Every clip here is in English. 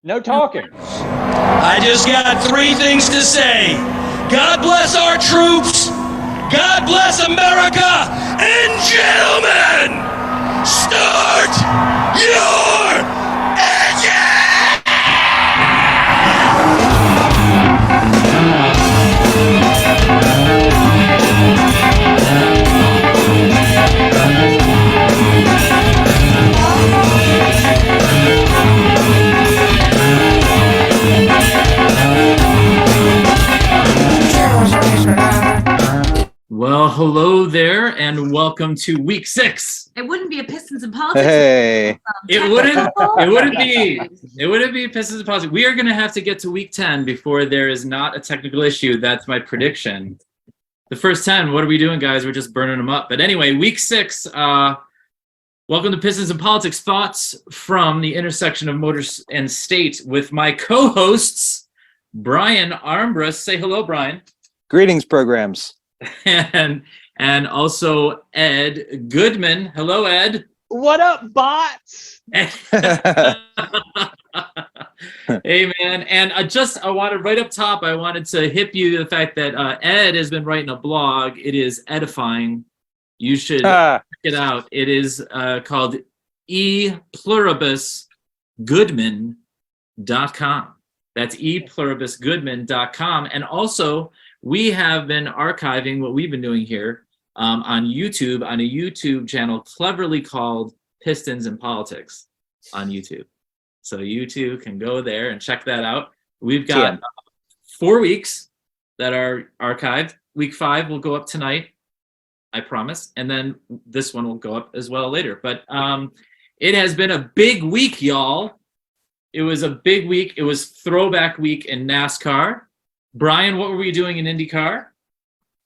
No talking. I just got three things to say. God bless our troops. God bless America. And gentlemen, start your engine! Well, hello there, and welcome to week 6. It wouldn't be a Pistons and Politics. Hey, It wouldn't be Pistons and Politics. We are going to have to get to week 10 before there is not a technical issue. That's my prediction. The first 10, what are we doing, guys? We're just burning them up. But anyway, week 6. Welcome to Pistons and Politics, thoughts from the intersection of motors and state with my co-hosts, Brian Armbrust. Say hello, Brian. greetings, programs. And also Ed Goodman. Hello, Ed. What up, bots? Hey, man. And I wanted right up top, I wanted to hip you the fact that Ed has been writing a blog. It is edifying. You should check it out. It is called epluribusgoodman.com. That's epluribusgoodman.com. And also, we have been archiving what we've been doing here on YouTube, on a YouTube channel cleverly called Pistons and Politics on YouTube. So you too can go there and check that out. We've got 4 weeks that are archived. Week 5 will go up tonight, I promise. And then this one will go up as well later. But it has been a big week, y'all. It was a big week. It was throwback week in NASCAR. Brian, what were we doing in IndyCar?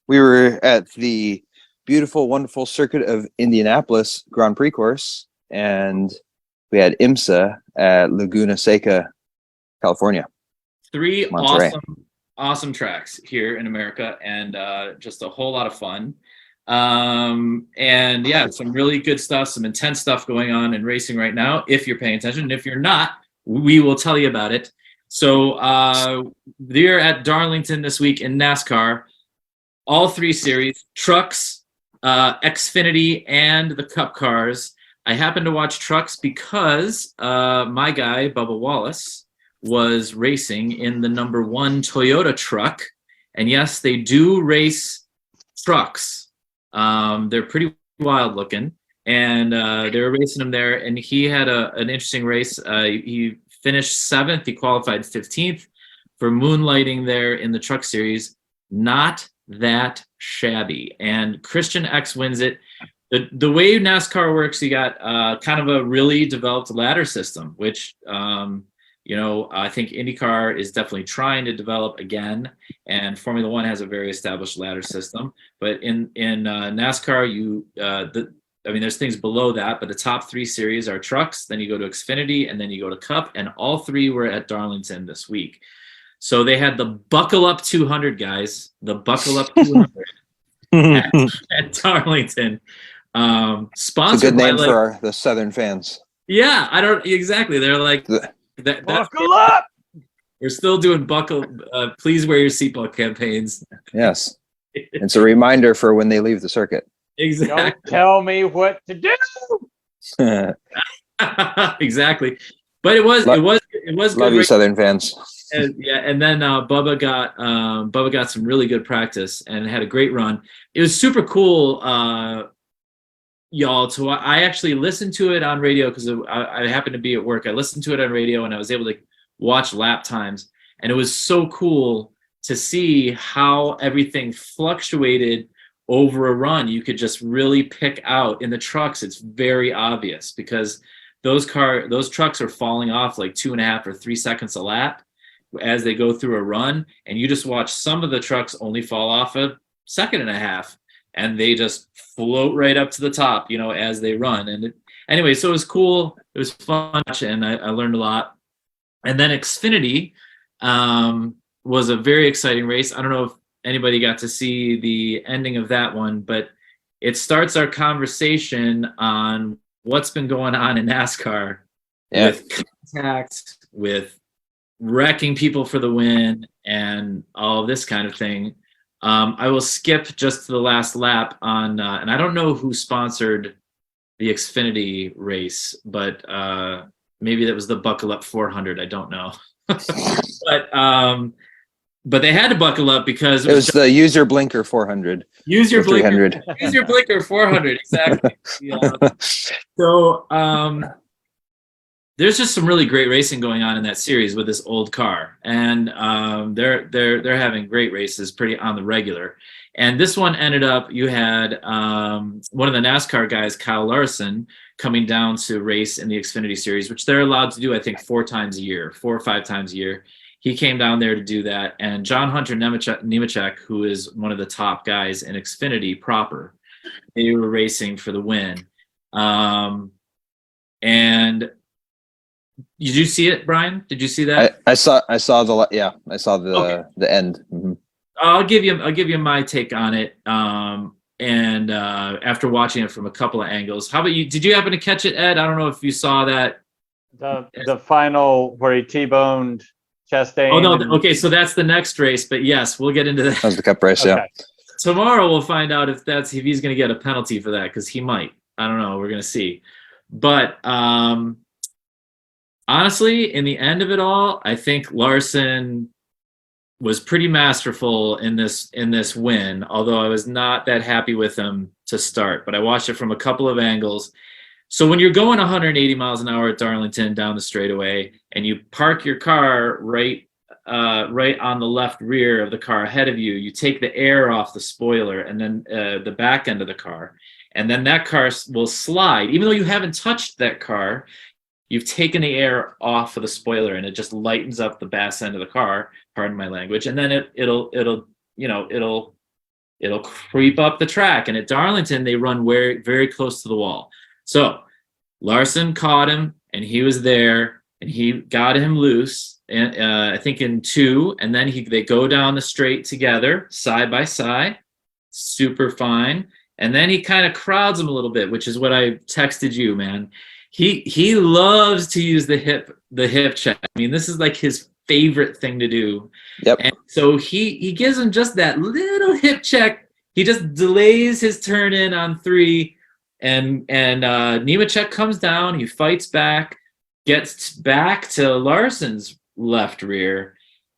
We were at the beautiful, wonderful circuit of Indianapolis Grand Prix course, and we had IMSA at Laguna Seca, California. 3 Monterey. awesome tracks here in America, and just a whole lot of fun. And yeah, some really good stuff, some intense stuff going on in racing right now, if you're paying attention. And if you're not, we will tell you about it. So they're at Darlington this week in NASCAR. All 3 series, trucks, Xfinity, and the Cup cars. I happened to watch trucks because my guy, Bubba Wallace, was racing in the number 1 Toyota truck. And yes, they do race trucks. They're pretty wild looking. And they were racing him there. And he had an interesting race. He finished 7th. He qualified 15th for moonlighting there in the truck series. Not that shabby. And Christian X wins it. The way NASCAR works, you got kind of a really developed ladder system, which, I think IndyCar is definitely trying to develop again. And Formula One has a very established ladder system. But in NASCAR, there's things below that, but the top 3 series are trucks, then you go to Xfinity, and then you go to Cup, and all 3 were at Darlington this week. So they had the Buckle Up 200, guys. The Buckle Up 200 at Darlington. Sponsored It's a good name by, for the Southern fans. Yeah, I don't exactly. They're like Buckle up! We're still doing please wear your seatbelt campaigns. Yes. It's a reminder for when they leave the circuit. Exactly. Don't tell me what to do. Exactly. But it was good. Love you, Southern fans. And then Bubba got some really good practice and had a great run. It was super cool, y'all. I actually listened to it on radio because I happened to be at work. I listened to it on radio and I was able to watch lap times, and it was so cool to see how everything fluctuated over a run. You could just really pick out in the trucks. It's very obvious because those trucks are falling off like 2.5 or 3 seconds a lap as they go through a run, and you just watch some of the trucks only fall off 1.5 seconds, and they just float right up to the top, as they run. And anyway, so it was cool. It was fun, and I learned a lot. And then Xfinity was a very exciting race. I don't know if anybody got to see the ending of that one, but it starts our conversation on what's been going on in NASCAR with contact, with wrecking people for the win and all this kind of thing. I will skip just to the last lap on, and I don't know who sponsored the Xfinity race, but maybe that was the Buckle Up 400. I don't know. But they had to buckle up because It was the user blinker 400. use your or 300. blinker. Use your blinker 400 exactly. Yeah. So there's just some really great racing going on in that series with this old car, and they're having great races pretty on the regular. And this one ended up, you had one of the NASCAR guys, Kyle Larson, coming down to race in the Xfinity Series, which they're allowed to do, I think, 4 or 5 times a year. He came down there to do that. And John Hunter Nemechek, who is one of the top guys in Xfinity proper, they were racing for the win. And did you see it, Brian? Did you see that? I saw the end. Mhm. I'll give you my take on it. And after watching it from a couple of angles, how about you? Did you happen to catch it, Ed? I don't know if you saw that. The final where he T-boned Chastain. Oh no, okay, so that's the next race. But yes, we'll get into that. That was the Cup race, Okay. yeah. Tomorrow we'll find out if he's going to get a penalty for that, because he might. I don't know. We're going to see. But honestly, in the end of it all, I think Larson was pretty masterful in this win, although I was not that happy with him to start. But I watched it from a couple of angles. So when you're going 180 miles an hour at Darlington down the straightaway, and you park your car right on the left rear of the car ahead of you, you take the air off the spoiler and then the back end of the car, and then that car will slide. Even though you haven't touched that car, you've taken the air off of the spoiler, and it just lightens up the bass end of the car. Pardon my language. And then it'll creep up the track. And at Darlington, they run very, very close to the wall. So Larson caught him, and he was there, and he got him loose. And I think in 2, and then they go down the straight together, side by side, super fine. And then he kind of crowds him a little bit, which is what I texted you, man. He loves to use the hip check. I mean, this is like his favorite thing to do. Yep. And so he gives him just that little hip check. He just delays his turn in on 3, and Nemechek comes down. He fights back, gets back to Larson's left rear,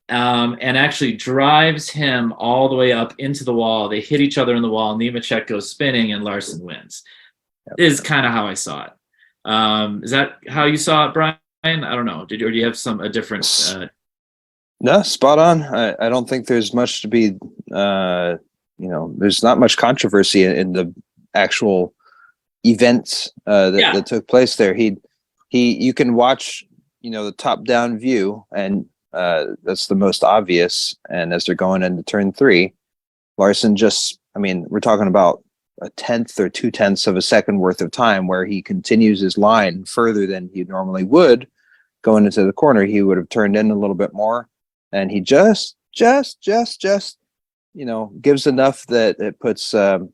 and actually drives him all the way up into the wall. They hit each other in the wall. Nemechek goes spinning, and Larson wins. Yep. Is kind of how I saw it. Is that how you saw it, Brian? I don't know. Or do you have a different? No, spot on. I don't think there's much to be. There's not much controversy in the actual events that took place there. You can watch, the top-down view, and that's the most obvious. And as they're going into turn 3, Larson we're talking about a 1/10 or 2/10 of a second worth of time where he continues his line further than he normally would going into the corner. He would have turned in a little bit more, and he just gives enough that it puts Nemechek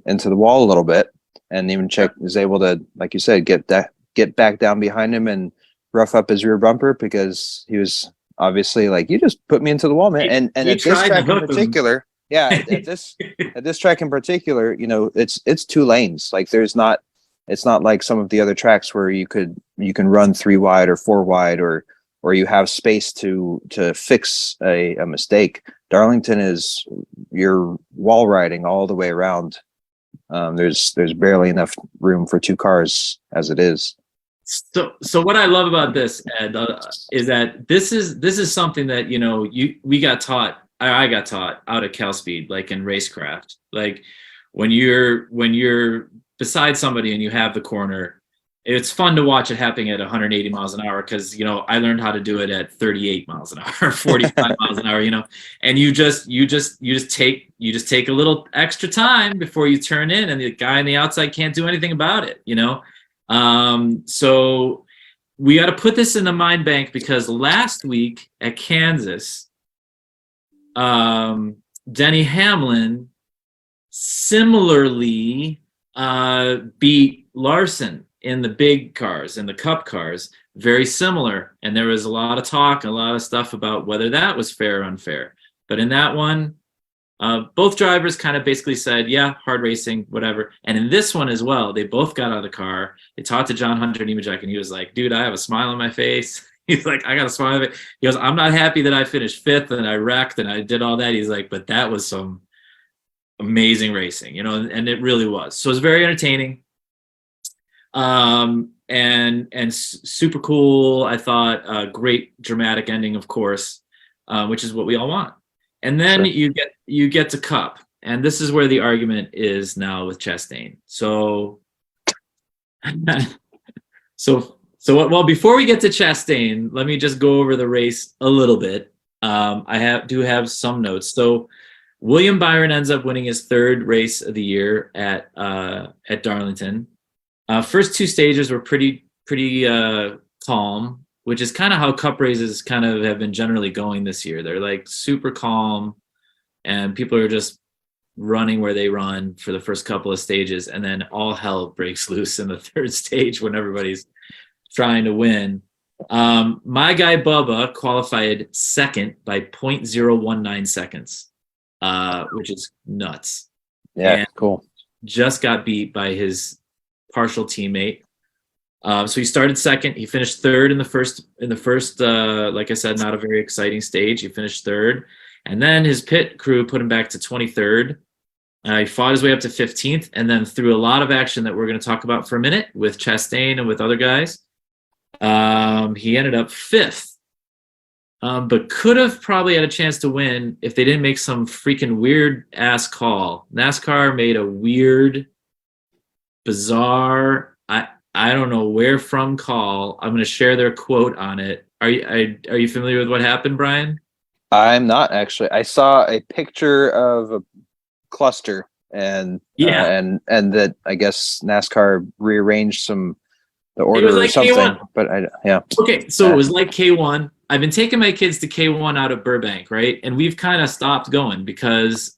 into the wall a little bit, and Nemechek is able to, like you said, get back down behind him and rough up his rear bumper, because he was obviously like, you just put me into the wall, man. And at this track in particular, at this track in particular, it's 2 lanes. Like it's not like some of the other tracks where you can run 3 wide or 4 wide, or you have space to fix a mistake. Darlington is, you're wall riding all the way around. There's barely enough room for 2 cars as it is. So what I love about this, Ed, is that this is something that I got taught out at Cal Speed, like in racecraft. Like when you're beside somebody and you have the corner, it's fun to watch it happening at 180 miles an hour, because I learned how to do it at 38 miles an hour, 45 miles an hour, and you just take a little extra time before you turn in, and the guy on the outside can't do anything about it, So we got to put this in the mind bank, because last week at Kansas, Denny Hamlin similarly beat Larson in the big cars, in the Cup cars, very similar. And there was a lot of talk, a lot of stuff about whether that was fair or unfair. But in that one, both drivers kind of basically said, yeah, hard racing, whatever. And in this one as well, they both got out of the car. They talked to John Hunter Nemechek, and he was like, dude, I have a smile on my face. He's like, I got a smile on my face. He goes, I'm not happy that I finished fifth and I wrecked and I did all that. He's like, but that was some amazing racing, and it really was. So it was very entertaining. And super cool. I thought a great dramatic ending, of course, which is what we all want. And then Sure. you get to Cup, and this is where the argument is now with Chastain. So, well, before we get to Chastain, let me just go over the race a little bit. I do have some notes. So, William Byron ends up winning his third race of the year at Darlington. First two stages were pretty calm, which is kind of how Cup races kind of have been generally going this year. They're like super calm, and people are just running where they run for the first couple of stages, and then all hell breaks loose in the third stage when everybody's trying to win. My guy Bubba qualified second by 0.019 seconds, which is nuts. Yeah, And cool. just got beat by his partial teammate. So he started second. He finished third in the first. Like I said, not a very exciting stage. He finished third, and then his pit crew put him back to 23rd. He fought his way up to 15th, and then through a lot of action that we're going to talk about for a minute with Chastain and with other guys, he ended up 5th. But could have probably had a chance to win if they didn't make some freaking weird ass call. NASCAR made a weird, bizarre, I don't know where from call. I'm going to share their quote on it. Are you familiar with what happened, Brian? I'm not actually. I saw a picture of a cluster, and Yeah. and that I guess NASCAR rearranged the order was or like something. K1. But yeah. Okay, so it was like K1. I've been taking my kids to K1 out of Burbank, right? And we've kind of stopped going because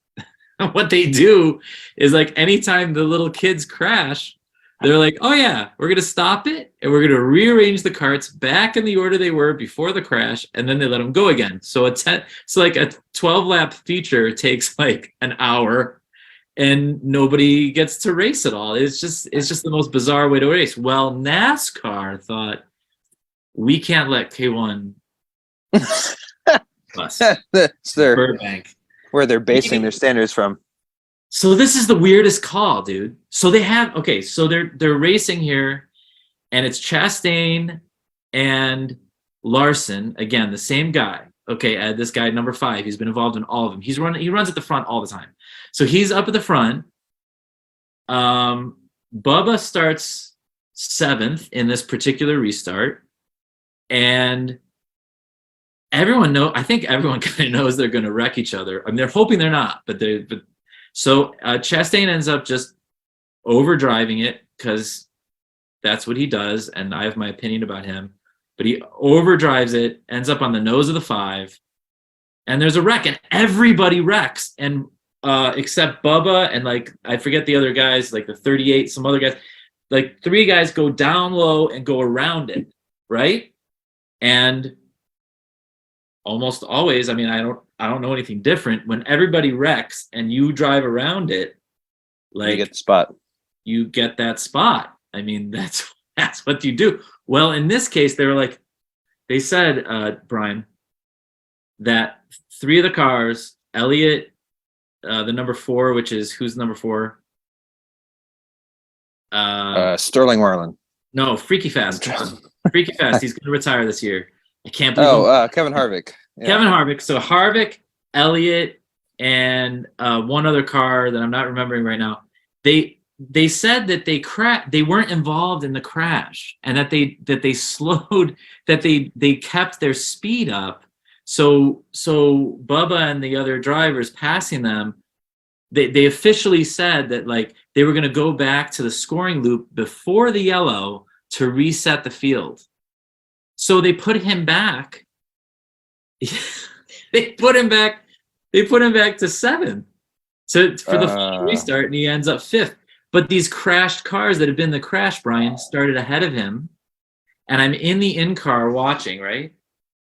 what they do is like anytime the little kids crash, they're like, oh yeah, we're going to stop it and we're going to rearrange the carts back in the order they were before the crash, and then they let them go again. So like a 12-lap feature takes like an hour and nobody gets to race at all. It's just the most bizarre way to race. Well, NASCAR thought, we can't let K1 bus That's Burbank. where they're basing their standards from. So this is the weirdest call, dude. So they're racing here, and it's Chastain and Larson, again, the same guy. Okay, this guy number 5, he's been involved in all of them. He runs at the front all the time. So he's up at the front. Bubba starts 7th in this particular restart, and I think everyone kind of knows they're going to wreck each other. I mean, they're hoping they're not, so Chastain ends up just overdriving it because that's what he does, and I have my opinion about him. But he overdrives it, ends up on the nose of the 5, and there's a wreck, and everybody wrecks, and except Bubba and like I forget the other guys, like the 38, some other guys, like 3 guys go down low and go around it, right? And almost always, I mean, I don't know anything different. When everybody wrecks and you drive around it, like You get the spot. you get that spot. I mean, that's what you do. Well, in this case, they said, Brian, that 3 of the cars, Elliott, the number 4, which is who's number 4? Sterling Marlin. No, Freaky Fast. Freaky Fast. He's going to retire this year. I can't believe Kevin Harvick. Yeah. Kevin Harvick. So Harvick, Elliott, and one other car that I'm not remembering right now. They said that they weren't involved in the crash, and that they slowed, that they kept their speed up. So Bubba and the other drivers passing them, they officially said that like they were going to go back to the scoring loop before the yellow to reset the field. So they put him back. They put him back to 7th. So for the final restart, and he ends up 5th. But these crashed cars that had been the crash, Brian, started ahead of him, and I'm in the in-car watching, right?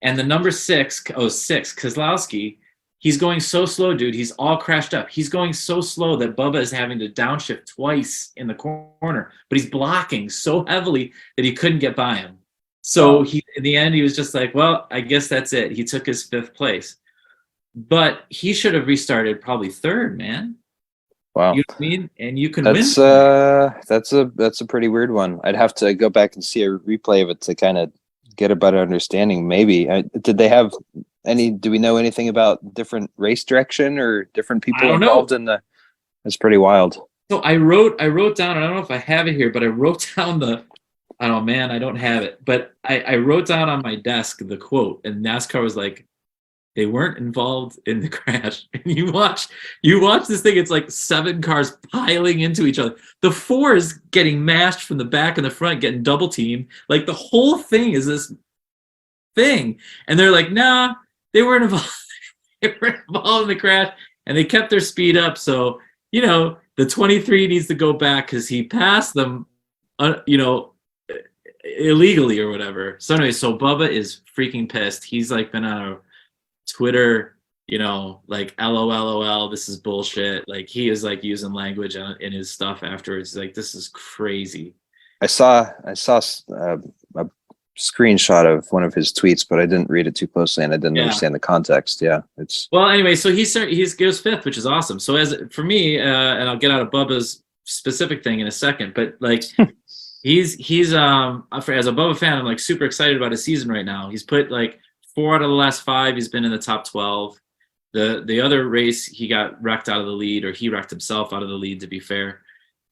And the number 6, Kozlowski, he's going so slow, dude. He's all crashed up. He's going so slow that Bubba is having to downshift twice in the corner, but he's blocking so heavily that he couldn't get by him. So in the end, he was just like, well, I guess that's it. He took his 5th place. But he should have restarted probably 3rd, man. Wow. You know what I mean? And you can That's win. that's a pretty weird one. I'd have to go back and see a replay of it to kind of get a better understanding. Maybe did they have any? Do we know anything about different race direction or different people don't know. involved in the? It's pretty wild. So I wrote down, and I don't know if I have it here, but I wrote down I don't know, man, I don't have it. But I wrote down on my desk the quote, and NASCAR was like, they weren't involved in the crash. And you watch this thing, it's like 7 cars piling into each other. The 4 is getting mashed from the back and the front, getting double teamed. Like the whole thing is this thing. And they're like, nah, they weren't involved. They weren't involved in the crash. And they kept their speed up. So, the 23 needs to go back because he passed them, illegally or whatever. So anyway, so Bubba is freaking pissed. He's like been on a Twitter, like LOL, this is bullshit. Like he is like using language in his stuff afterwards. Like this is crazy. I saw a screenshot of one of his tweets, but I didn't read it too closely and I didn't understand the context. Yeah, it's well. Anyway, so he goes 5th, which is awesome. So as for me, and I'll get out of Bubba's specific thing in a second, but like he's as a Bubba fan, I'm like super excited about his season right now. He's put like 4 out of the last 5, he's been in the top 12. The other race, he got wrecked out of the lead, or he wrecked himself out of the lead, to be fair,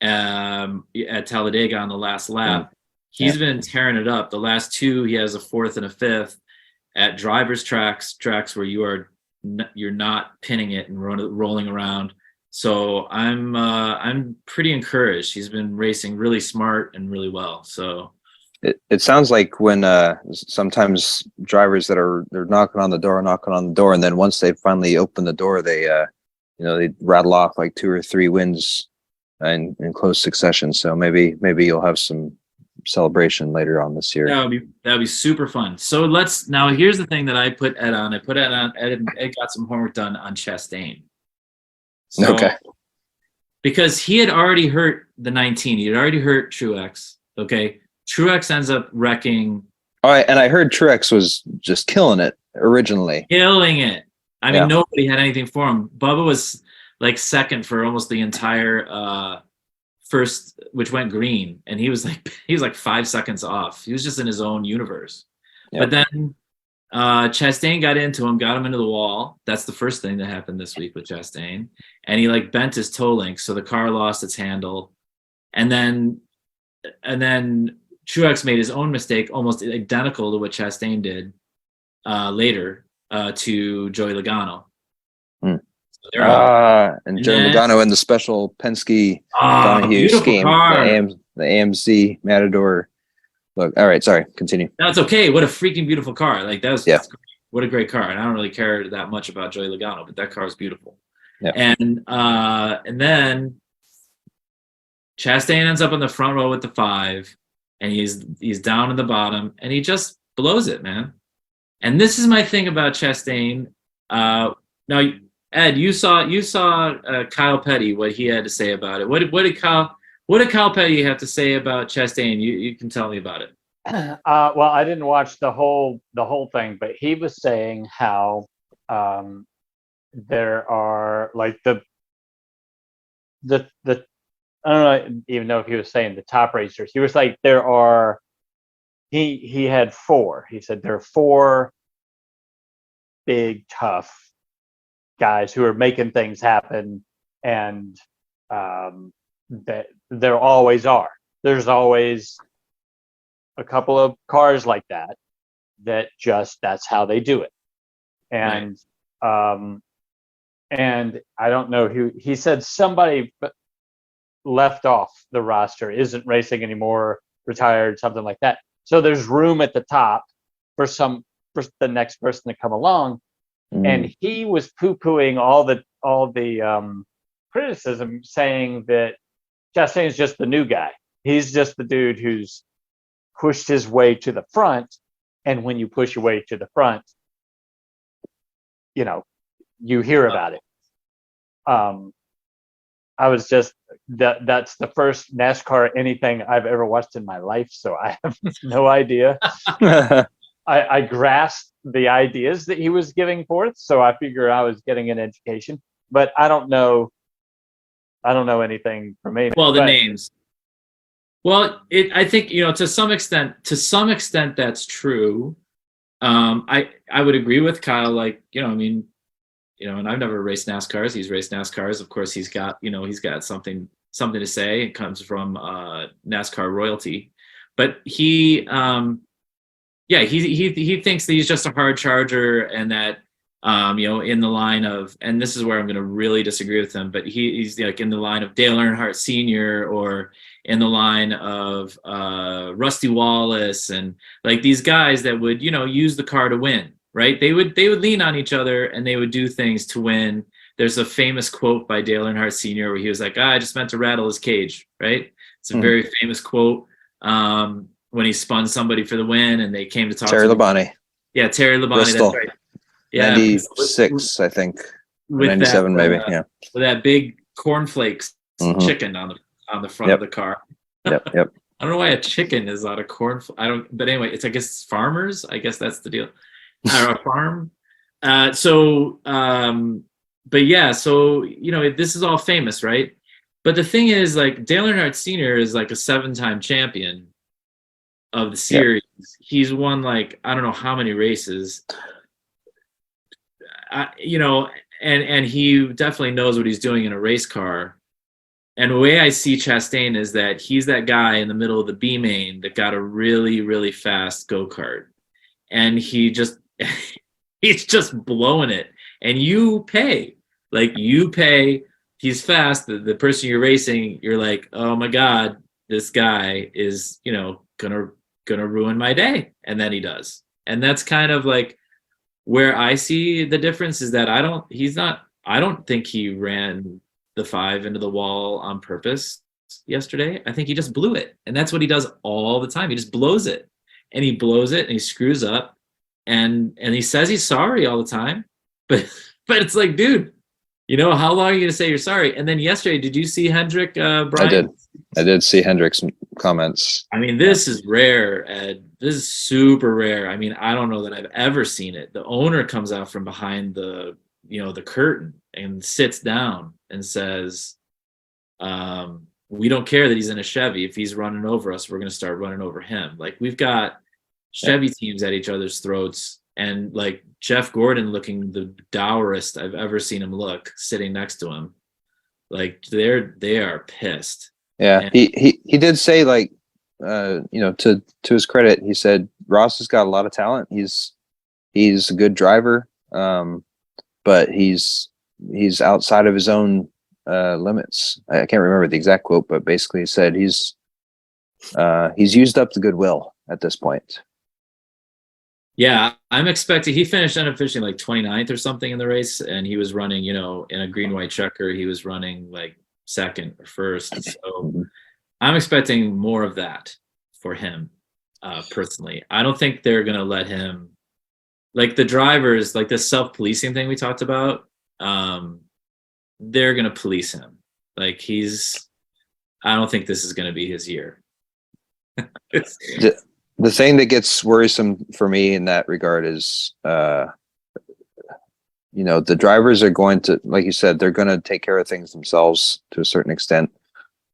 at Talladega on the last lap. He's been tearing it up. The last 2, he has a 4th and a 5th at drivers' tracks where you're not pinning it and rolling around. So I'm pretty encouraged. He's been racing really smart and really well. So. It sounds like when sometimes drivers they're knocking on the door, and then once they finally open the door, they they rattle off like 2 or 3 wins in close succession. So maybe you'll have some celebration later on this year. That'd be super fun. So here's the thing that I put Ed on. Ed got some homework done on Chastain. So, okay. Because he had already hurt the 19. He had already hurt Truex. Okay. Truex ends up wrecking. All right, and I heard Truex was just killing it originally. Killing it. I mean, nobody had anything for him. Bubba was like 2nd for almost the entire first, which went green, and he was like 5 seconds off. He was just in his own universe. Yep. But then Chastain got into him, got him into the wall. That's the first thing that happened this week with Chastain, and he like bent his toe link, so the car lost its handle, and then Truex made his own mistake, almost identical to what Chastain did later to Joey Logano. So and Joey Logano in the special Penske Donahue scheme, the AMC Matador. Look, all right, sorry, continue. That's okay. What a freaking beautiful car! Like that's great. What a great car. And I don't really care that much about Joey Logano, but that car is beautiful. Yeah. And then Chastain ends up in the front row with the 5. And he's down in the bottom, and he just blows it, man. And this is my thing about Chastain. Now, Ed, you saw Kyle Petty, what he had to say about it. What did Kyle Petty have to say about Chastain? You can tell me about it. Well, I didn't watch the whole thing, but he was saying how there are like the I don't even know if he was saying the top racers. He was like, there are, he had 4. He said there are 4 big, tough guys who are making things happen, and that there always are. There's always a couple of cars like that that's how they do it. And and I don't know who, he said somebody left off the roster, isn't racing anymore, retired, something like that. So there's room at the top for the next person to come along. And he was poo-pooing all the criticism, saying that Chastain is just the new guy. He's just the dude who's pushed his way to the front. And when you push your way to the front, you know, you hear about it. I was just that's the first NASCAR anything I've ever watched in my life, so I have no idea. I grasped the ideas that he was giving forth, so I figure I was getting an education, but I don't know anything from anything. Well, the But names. Well, I think, you know, to some extent that's true. I would agree with Kyle. Like, you know, I mean, you know, and I've never raced NASCARs. He's raced NASCARs. Of course, he's got something to say. It comes from NASCAR royalty, but he thinks that he's just a hard charger, and that you know, in the line of, and this is where I'm going to really disagree with him, but he's like in the line of Dale Earnhardt Sr. or in the line of Rusty Wallace, and like these guys that would, you know, use the car to win. Right? They would lean on each other and they would do things to win. There's a famous quote by Dale Earnhardt Sr. where he was like, I just meant to rattle his cage, right? It's a very famous quote when he spun somebody for the win and they came to talk Terry to him. Labonte. Yeah, Terry Labonte, Bristol. that's right. Yeah, 96, I think. with 97 that, maybe. Yeah. with that big cornflakes Mhm. chicken on the front of the car. Yep. Yep. I don't know why a chicken is on a corn. I don't. But anyway, I guess it's farmers. I guess that's the deal. Or a farm. But yeah, so, you know, this is all famous, right? But the thing is, like, Dale Earnhardt Sr. is like a 7-time champion of the series. Yep. He's won like, I don't know how many races. You know, and he definitely knows what he's doing in a race car. And the way I see Chastain is that he's that guy in the middle of the B main that got a really, really fast go-kart. And he's just blowing it, and you pay. He's fast. The person you're racing, you're like, oh my god, this guy is, you know, gonna ruin my day, and then he does. And that's kind of like where I see the difference, is that I don't think he ran the 5 into the wall on purpose yesterday. I think he just blew it, and that's what he does all the time. He just blows it, and he screws up. And he says he's sorry all the time, but it's like, dude, you know, how long are you gonna say you're sorry? And then yesterday, did you see Hendrick? Brian? I did see Hendrick's comments. I mean, this is rare, Ed. This is super rare. I mean, I don't know that I've ever seen it. The owner comes out from behind the curtain and sits down and says, "We don't care that he's in a Chevy. If he's running over us, we're gonna start running over him." Like, we've got Chevy teams at each other's throats, and like Jeff Gordon looking the dourest I've ever seen him look sitting next to him. Like, they are pissed. Yeah, and he did say, like, you know, to his credit, he said Ross has got a lot of talent. He's a good driver, but he's outside of his own limits. I can't remember the exact quote, but basically he said he's used up the goodwill at this point. Yeah, I'm expecting. He ended up finishing like 29th or something in the race, and he was running, you know, in a green-white checker. He was running like second or first. So I'm expecting more of that for him, personally. I don't think they're going to let him, like the drivers, like the self-policing thing we talked about, they're going to police him. Like, I don't think this is going to be his year. The thing that gets worrisome for me in that regard is, you know, the drivers are going to, like you said, they're going to take care of things themselves to a certain extent.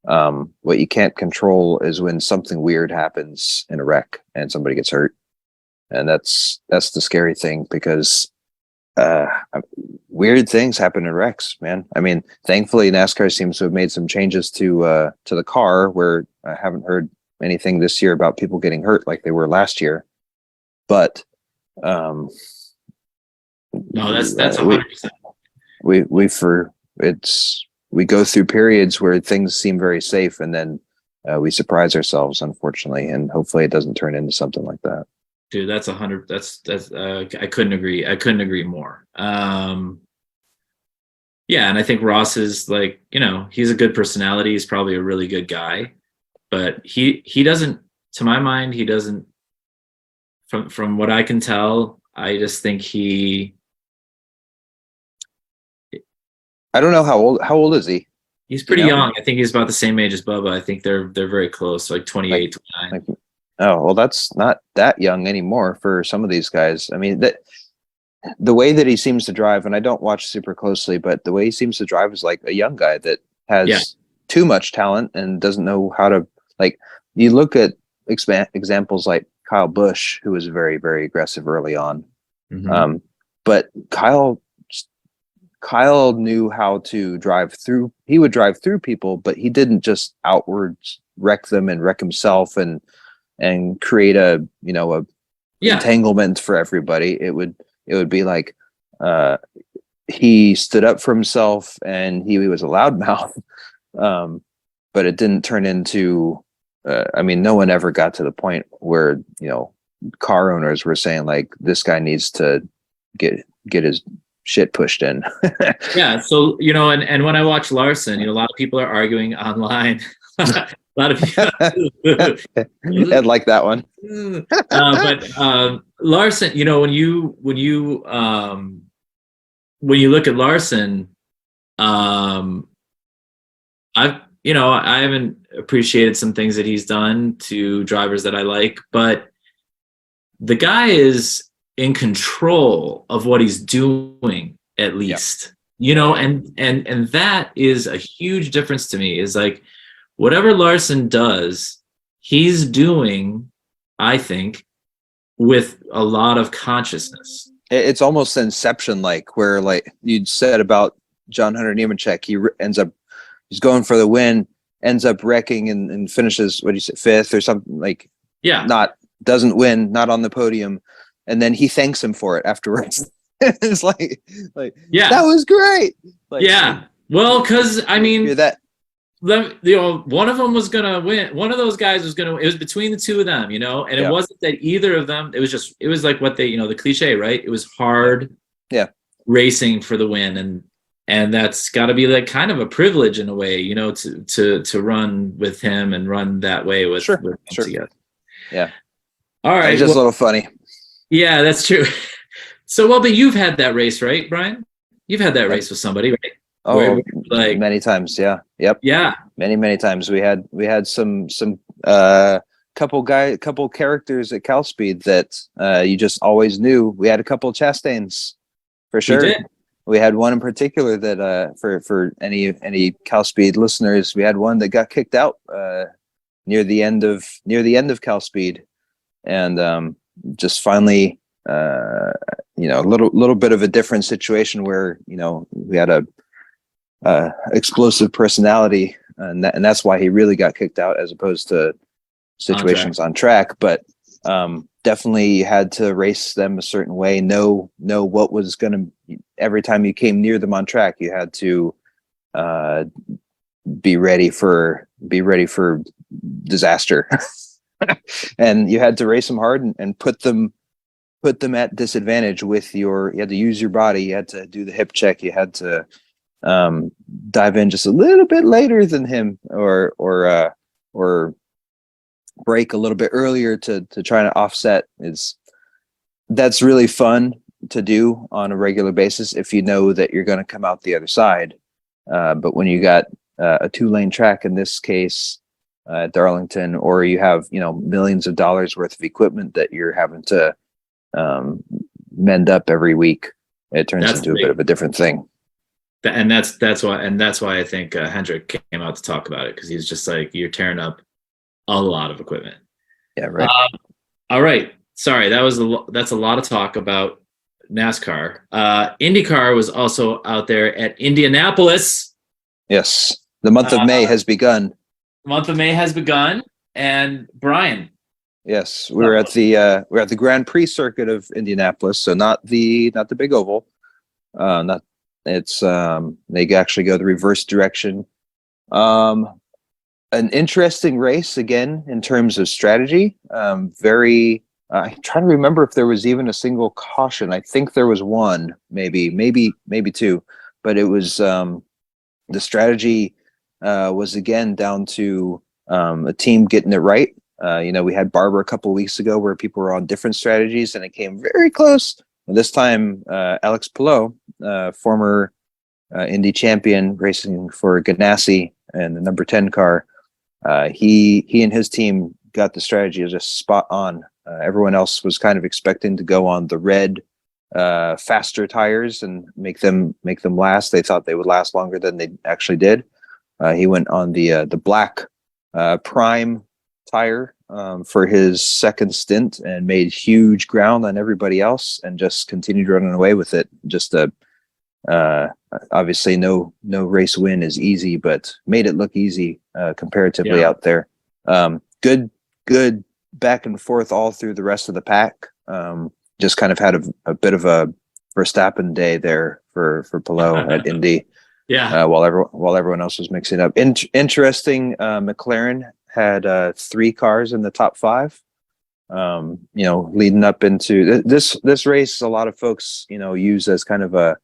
What you can't control is when something weird happens in a wreck and somebody gets hurt. And that's the scary thing, because weird things happen in wrecks, man. I mean, thankfully NASCAR seems to have made some changes to the car, where I haven't heard anything this year about people getting hurt like they were last year. But no, that's 100%. We go through periods where things seem very safe, and then we surprise ourselves, unfortunately, and hopefully it doesn't turn into something like that. Dude, that's 100. That's I couldn't agree more. Yeah, and I think Ross is, like, you know, he's a good personality. He's probably a really good guy, but he doesn't, to my mind, he doesn't. From what I can tell, I just think I don't know how old is he? he's pretty know? young. I think he's about the same age as Bubba. I think they're very close, like 28, 29. Like, oh, well, that's not that young anymore for some of these guys. I mean, the way that he seems to drive, and I don't watch super closely, but the way he seems to drive is like a young guy that has Yeah. too much talent and doesn't know how to, like, you look at examples like Kyle Busch, who was very, very aggressive early on. Mhm. But Kyle knew how to drive through. He would drive through people, but he didn't just outwards wreck them and wreck himself and create a Yeah. entanglement for everybody. It would be like he stood up for himself and he was a loudmouth, but it didn't turn into. I mean, no one ever got to the point where car owners were saying like, this guy needs to get his shit pushed in. Yeah. So, and when I watch Larson, a lot of people are arguing online. A lot of people. I'd like that one. But Larson, when you look at Larson, I haven't appreciated some things that he's done to drivers that I like, but the guy is in control of what he's doing, at least. And that is a huge difference to me. Is like whatever Larson does, he's doing, I think, with a lot of consciousness. It's almost Inception like, where like you said about John Hunter Nemechek, he's going for the win, ends up wrecking and finishes, what do you say, 5th or something, like, doesn't win, not on the podium, and then he thanks him for it afterwards. It's like that was great. Like, well, because I mean, that one of them was gonna win. One of those guys was gonna. It was between the two of them, and it wasn't that either of them. It was like what they, the cliche, right? It was hard, racing for the win, and that's got to be like kind of a privilege in a way, to run with him and run that way with him together. Yeah. All right. It's just a little funny. Yeah, that's true. So, but you've had that race, right, Brian? You've had that race with somebody, right? Oh, many times. Yeah. Yep. Yeah. Many times. We had some couple characters at Cal Speed that you just always knew. We had a couple Chastains for sure. We did. We had one in particular that for any Cal Speed listeners, we had one that got kicked out near the end of Cal Speed, and just finally a little bit of a different situation where we had a explosive personality, and that's why he really got kicked out as opposed to situations on track. But definitely had to race them a certain way, know what was gonna, every time you came near them on track, you had to be ready for disaster. And you had to race them hard and put them at disadvantage with you had to use your body, you had to do the hip check, you had to dive in just a little bit later than him, or break a little bit earlier to try to offset. That's really fun to do on a regular basis if you know that you're going to come out the other side. But when you got a 2-lane track in this case at Darlington, or you have millions of dollars worth of equipment that you're having to mend up every week, it turns into a bit of a different thing. And that's why I think Hendrick came out to talk about it, because he's just like, you're tearing up a lot of equipment. Yeah, right. All right. Sorry, that's a lot of talk about NASCAR. IndyCar was also out there at Indianapolis. Yes, the month of May has begun. The month of May has begun, and Brian. Yes, we're at the Grand Prix circuit of Indianapolis, so not the big oval. They actually go the reverse direction. An interesting race again in terms of strategy. I'm trying to remember if there was even a single caution. I think there was one, maybe two, but it was the strategy was again down to a team getting it right We had Barber a couple of weeks ago where people were on different strategies and it came very close. This time, Alex Palou, former Indy champion racing for Ganassi and the number 10 car, he and his team got the strategy just spot on. Everyone else was kind of expecting to go on the red, faster tires and make them last. They thought they would last longer than they actually did. He went on the black prime tire for his second stint and made huge ground on everybody else and just continued running away with it. Just obviously no race win is easy, but made it look easy comparatively out there. Good back and forth all through the rest of the pack. Just kind of had a bit of a Verstappen day there for Palou at Indy. Yeah. While everyone else was mixing up. Interesting. McLaren had 3 cars in the top 5. Leading up into this race, a lot of folks use as kind of a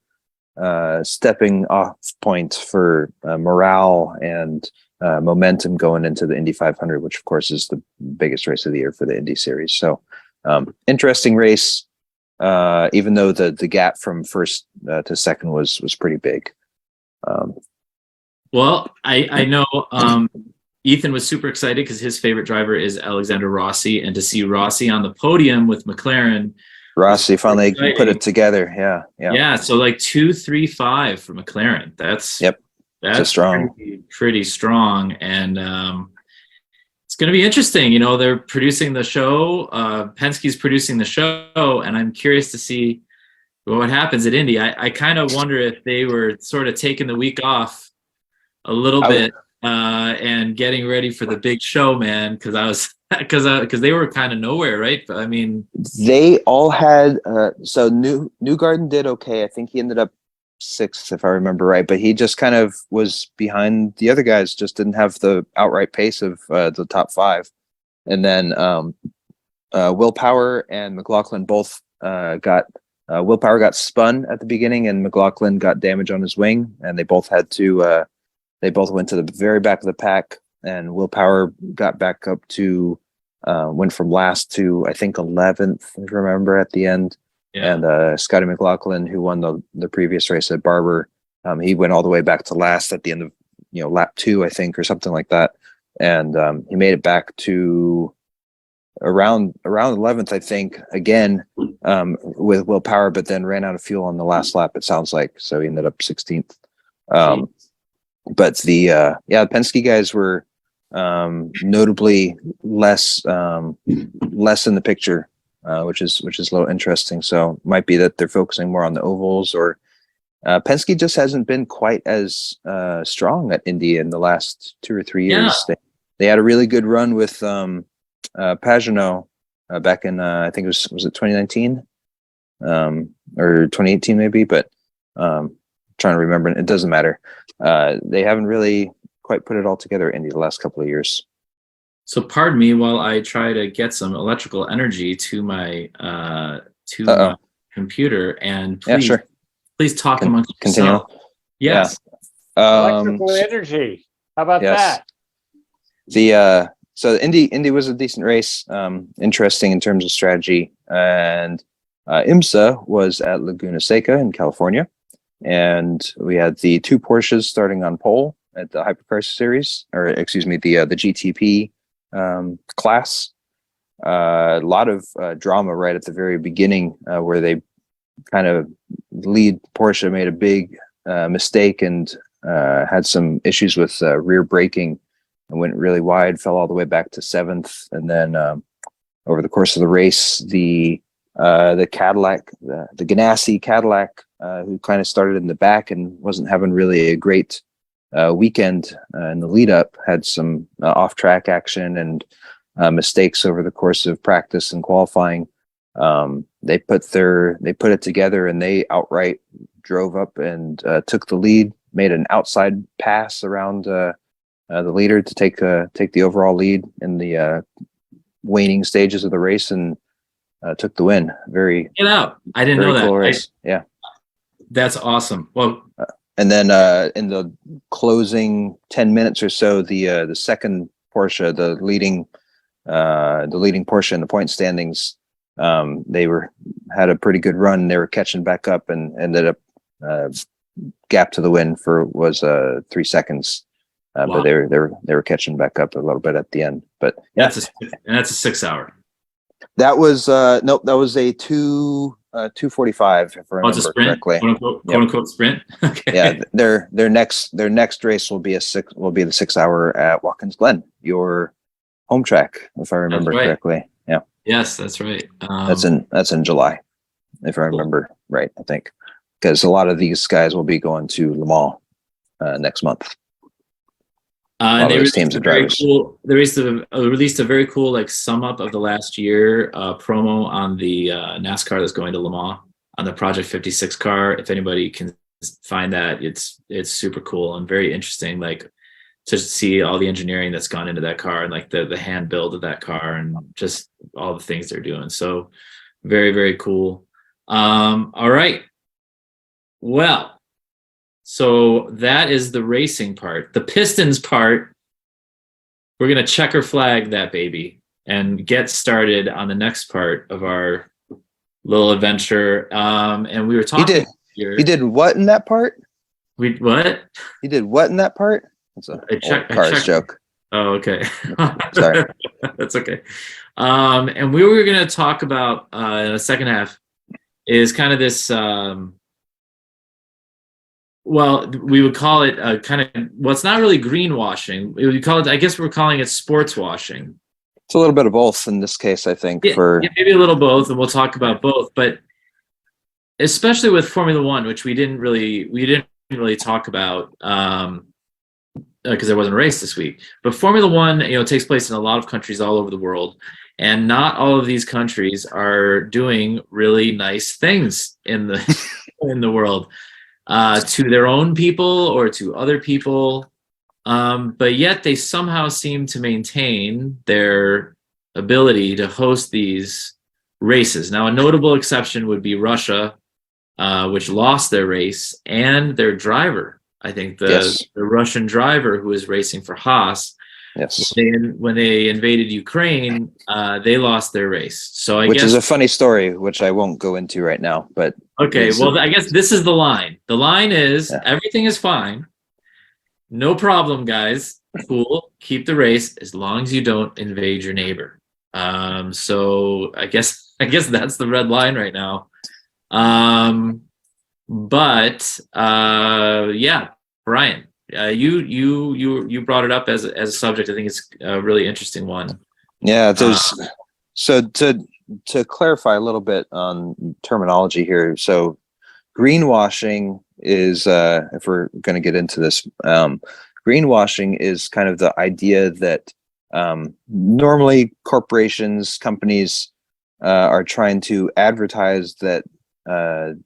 stepping off point for morale and momentum going into the Indy 500, which of course is the biggest race of the year for the Indy series. So interesting race, even though the gap from first to second was pretty big. Well, I know Ethan was super excited because his favorite driver is Alexander Rossi, and to see Rossi on the podium with McLaren. Rossi finally put it together. Yeah. So like 2-3-5 for McLaren. That's strong, pretty strong, and it's going to be interesting. They're producing the show. Penske's producing the show, and I'm curious to see what happens at Indy. I kind of wonder if they were sort of taking the week off a little bit and getting ready for the big show, man. Because they were kind of nowhere, right? I mean, they all had. So Newgarden did okay. I think he ended up 6th, if I remember right. But he just kind of was behind the other guys. Just didn't have the outright pace of the top 5. And then Will Power and McLaughlin both got. Will Power got spun at the beginning, and McLaughlin got damage on his wing, and they both had to. They both went to the very back of the pack, and Will Power got back up to went from last to I think 11th, if you remember, at the end. Yeah. And Scotty McLaughlin, who won the previous race at Barber, he went all the way back to last at the end of lap 2, I think, or something like that, and he made it back to around 11th, I think, again with Will Power, but then ran out of fuel on the last lap, it sounds like, so he ended up 16th. But the Penske guys were notably less in the picture, which is a little interesting. So might be that they're focusing more on the ovals, or Penske just hasn't been quite as strong at Indy in the last 2 or 3 years. Yeah. They had a really good run with Pagenaud back in I think was it 2019 or 2018 maybe, but trying to remember, it doesn't matter. They haven't really quite put it all together in the last couple of years. So pardon me while I try to get some electrical energy to my my computer, and please talk amongst yourself. Yes. Electrical energy. How about that? So Indy was a decent race, interesting in terms of strategy, and IMSA was at Laguna Seca in California, and we had the 2 Porsches starting on pole at the Hypercar Series, or excuse me, the GTP class. A lot of drama right at the very beginning, where they kind of lead Porsche made a big mistake and had some issues with rear braking and went really wide, fell all the way back to 7th, and then over the course of the race, the Cadillac, the Ganassi Cadillac, who kind of started in the back and wasn't having really a great weekend in the lead up, had some off-track action and mistakes over the course of practice and qualifying. They put it together, and they outright drove up and took the lead, made an outside pass around the leader to take the overall lead in the waning stages of the race, and took the win. Get out! I didn't know that. Cool race. Yeah, that's awesome. Well, and then in the closing 10 minutes or so, the second Porsche, the leading the leading portion, the point standings. They had a pretty good run. They were catching back up and ended up gap to the win was 3 seconds. Wow. But they were catching back up a little bit at the end. But yeah, that's a 6 hour. that was nope, that was a 2:45 if I remember It's a sprint, correctly. quote unquote sprint. Okay. Yeah, their next race will be the 6 hour at Watkins Glen, your home track, if I remember right. correctly. Yeah, Yes, that's right. that's in July, if I remember right. I think because a lot of these guys will be going to Le Mans next month. And they those released teams a of very drivers. cool. They released a very cool like sum up of the last year promo on the NASCAR that's going to Le Mans on the Project 56 car. If anybody can find that, it's super cool and very interesting. Like to see all the engineering that's gone into that car and like the hand build of that car and just all the things they're doing. So very, very cool. All right. Well. So that is the racing part. The Pistons part, we're going to checker flag that baby and get started on the next part of our little adventure. And we were talking. He did what in that part? What? He did what in that part? That's a old Cars joke. Oh, okay. Sorry. That's okay. And we were going to talk about in the second half is kind of this. Well, we would call it kind of, well, it's not really greenwashing. We would call it, I guess we're calling it sports washing. It's a little bit of both in this case, I think. Yeah, maybe a little both, and we'll talk about both. But especially with Formula One, which we didn't really talk about because there wasn't a race this week. But Formula One, takes place in a lot of countries all over the world, and not all of these countries are doing really nice things in the in the world. To their own people or to other people, but yet they somehow seem to maintain their ability to host these races. Now, a notable exception would be Russia, which lost their race and their driver. I think the Russian driver who is racing for Haas. Yes. When they invaded Ukraine, they lost their race. So which is a funny story, which I won't go into right now. But okay, well, I guess this is the line. The line is everything is fine, no problem, guys. Cool, keep the race as long as you don't invade your neighbor. So I guess that's the red line right now. But yeah, Brian. You brought it up as a subject. I think it's a really interesting one. Yeah, there's so to clarify a little bit on terminology here. So greenwashing is if we're going to get into this, greenwashing is kind of the idea that normally corporations, companies are trying to advertise that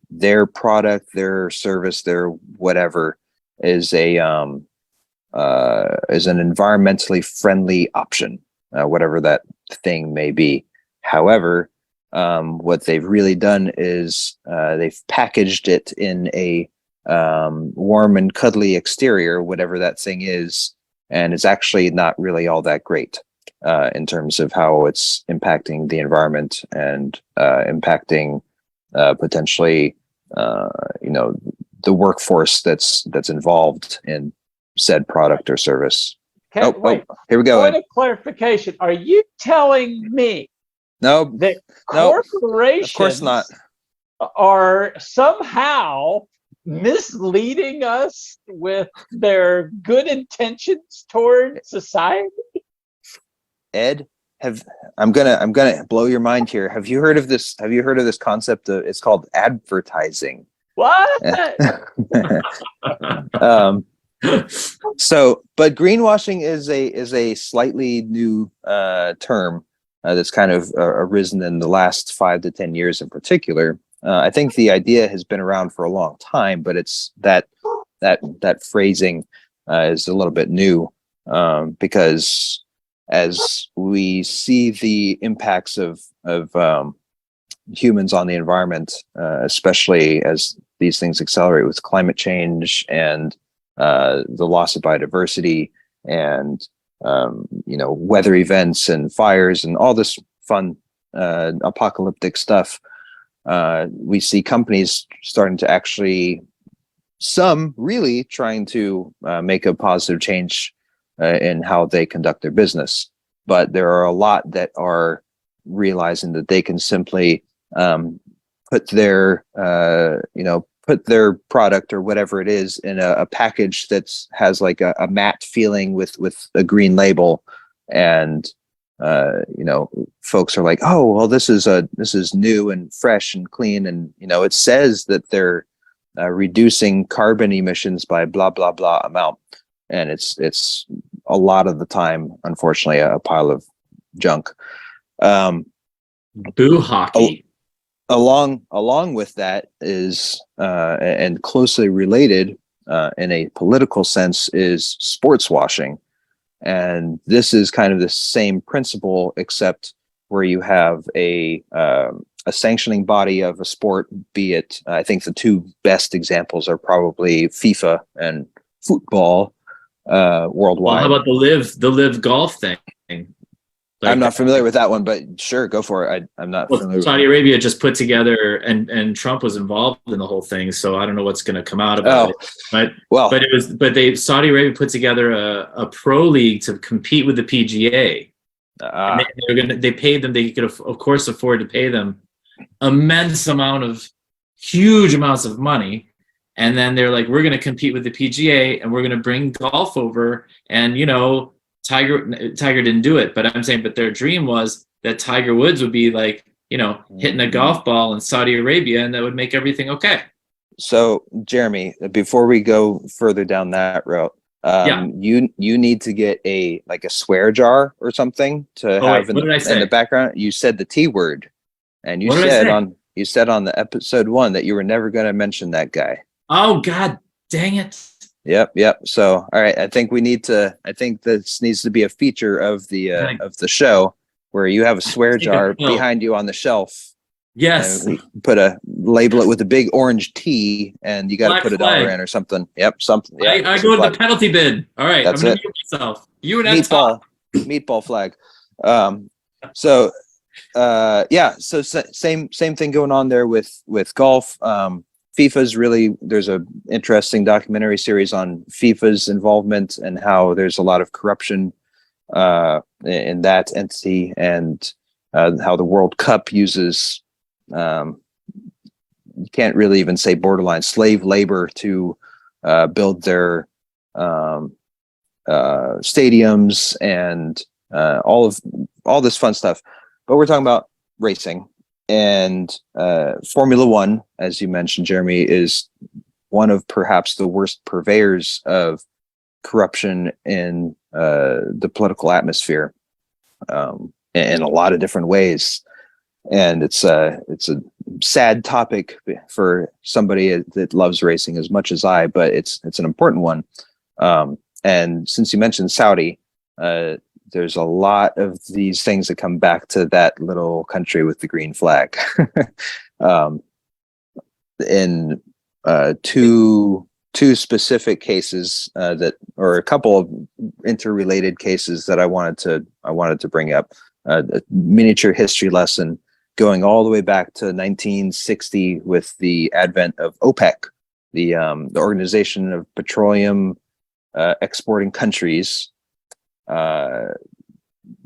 their product, their service, their whatever is an environmentally friendly option, whatever that thing may be. However, what they've really done is they've packaged it in a warm and cuddly exterior, whatever that thing is, and it's actually not really all that great in terms of how it's impacting the environment and impacting potentially, the workforce that's involved in said product or service. Wait. Here we go. Point of clarification. Are you telling me that corporations of course not. are somehow misleading us with their good intentions toward society? Ed, I'm gonna blow your mind here. Have you heard of this concept of, it's called advertising? What? But greenwashing is a slightly new term that's kind of arisen in the last 5 to 10 years in particular. I think the idea has been around for a long time, but it's that phrasing is a little bit new because as we see the impacts of humans on the environment, especially as these things accelerate with climate change and the loss of biodiversity and weather events and fires and all this fun apocalyptic stuff. We see companies starting to actually, some really trying to make a positive change in how they conduct their business. But there are a lot that are realizing that they can simply put their product or whatever it is in a package that's has like a matte feeling with a green label, and folks are like, oh well, this is new and fresh and clean, and it says that they're reducing carbon emissions by blah blah blah amount, and it's a lot of the time, unfortunately, a pile of junk. Boo hockey. Along with that is and closely related in a political sense is sports washing, and this is kind of the same principle, except where you have a sanctioning body of a sport. Be it, I think the two best examples are probably FIFA and football worldwide. Well, how about the live golf thing? I'm not familiar with that one, but sure, go for it. I'm not familiar. Saudi Arabia just put together, and Trump was involved in the whole thing, so I don't know what's going to come out about it. But Saudi Arabia put together a pro league to compete with the PGA. They paid them. They could of course afford to pay them huge amounts of money, and then they're like, we're going to compete with the PGA, and we're going to bring golf over, and Tiger didn't do it, but I'm saying, but their dream was that Tiger Woods would be like, hitting a golf ball in Saudi Arabia, and that would make everything okay. So, Jeremy, before we go further down that route, you need to get a swear jar or something to have in the background. You said the T word, and you said on the episode 1 that you were never going to mention that guy. Oh God, dang it! Yep. So, all right. I think this needs to be a feature of the show, where you have a swear jar behind you on the shelf. Yes. We label it with a big orange T, and you got to put $1 in or something. Yep. Something. Yeah, I go to the penalty bin. All right. That's I'm going it. to mute myself. You and meatball flag. So same thing going on there with golf. FIFA's really, there's a interesting documentary series on FIFA's involvement and how there's a lot of corruption in that entity, and how the World Cup uses, you can't really even say borderline slave labor to build their stadiums and all this fun stuff. But we're talking about racing. And Formula One, as you mentioned, Jeremy, is one of perhaps the worst purveyors of corruption in the political atmosphere, in a lot of different ways. And it's a sad topic for somebody that loves racing as much as I, but it's an important one. And since you mentioned Saudi, there's a lot of these things that come back to that little country with the green flag. In two specific cases or a couple of interrelated cases that I wanted to bring up. A miniature history lesson going all the way back to 1960 with the advent of OPEC, the Organization of Petroleum Exporting Countries.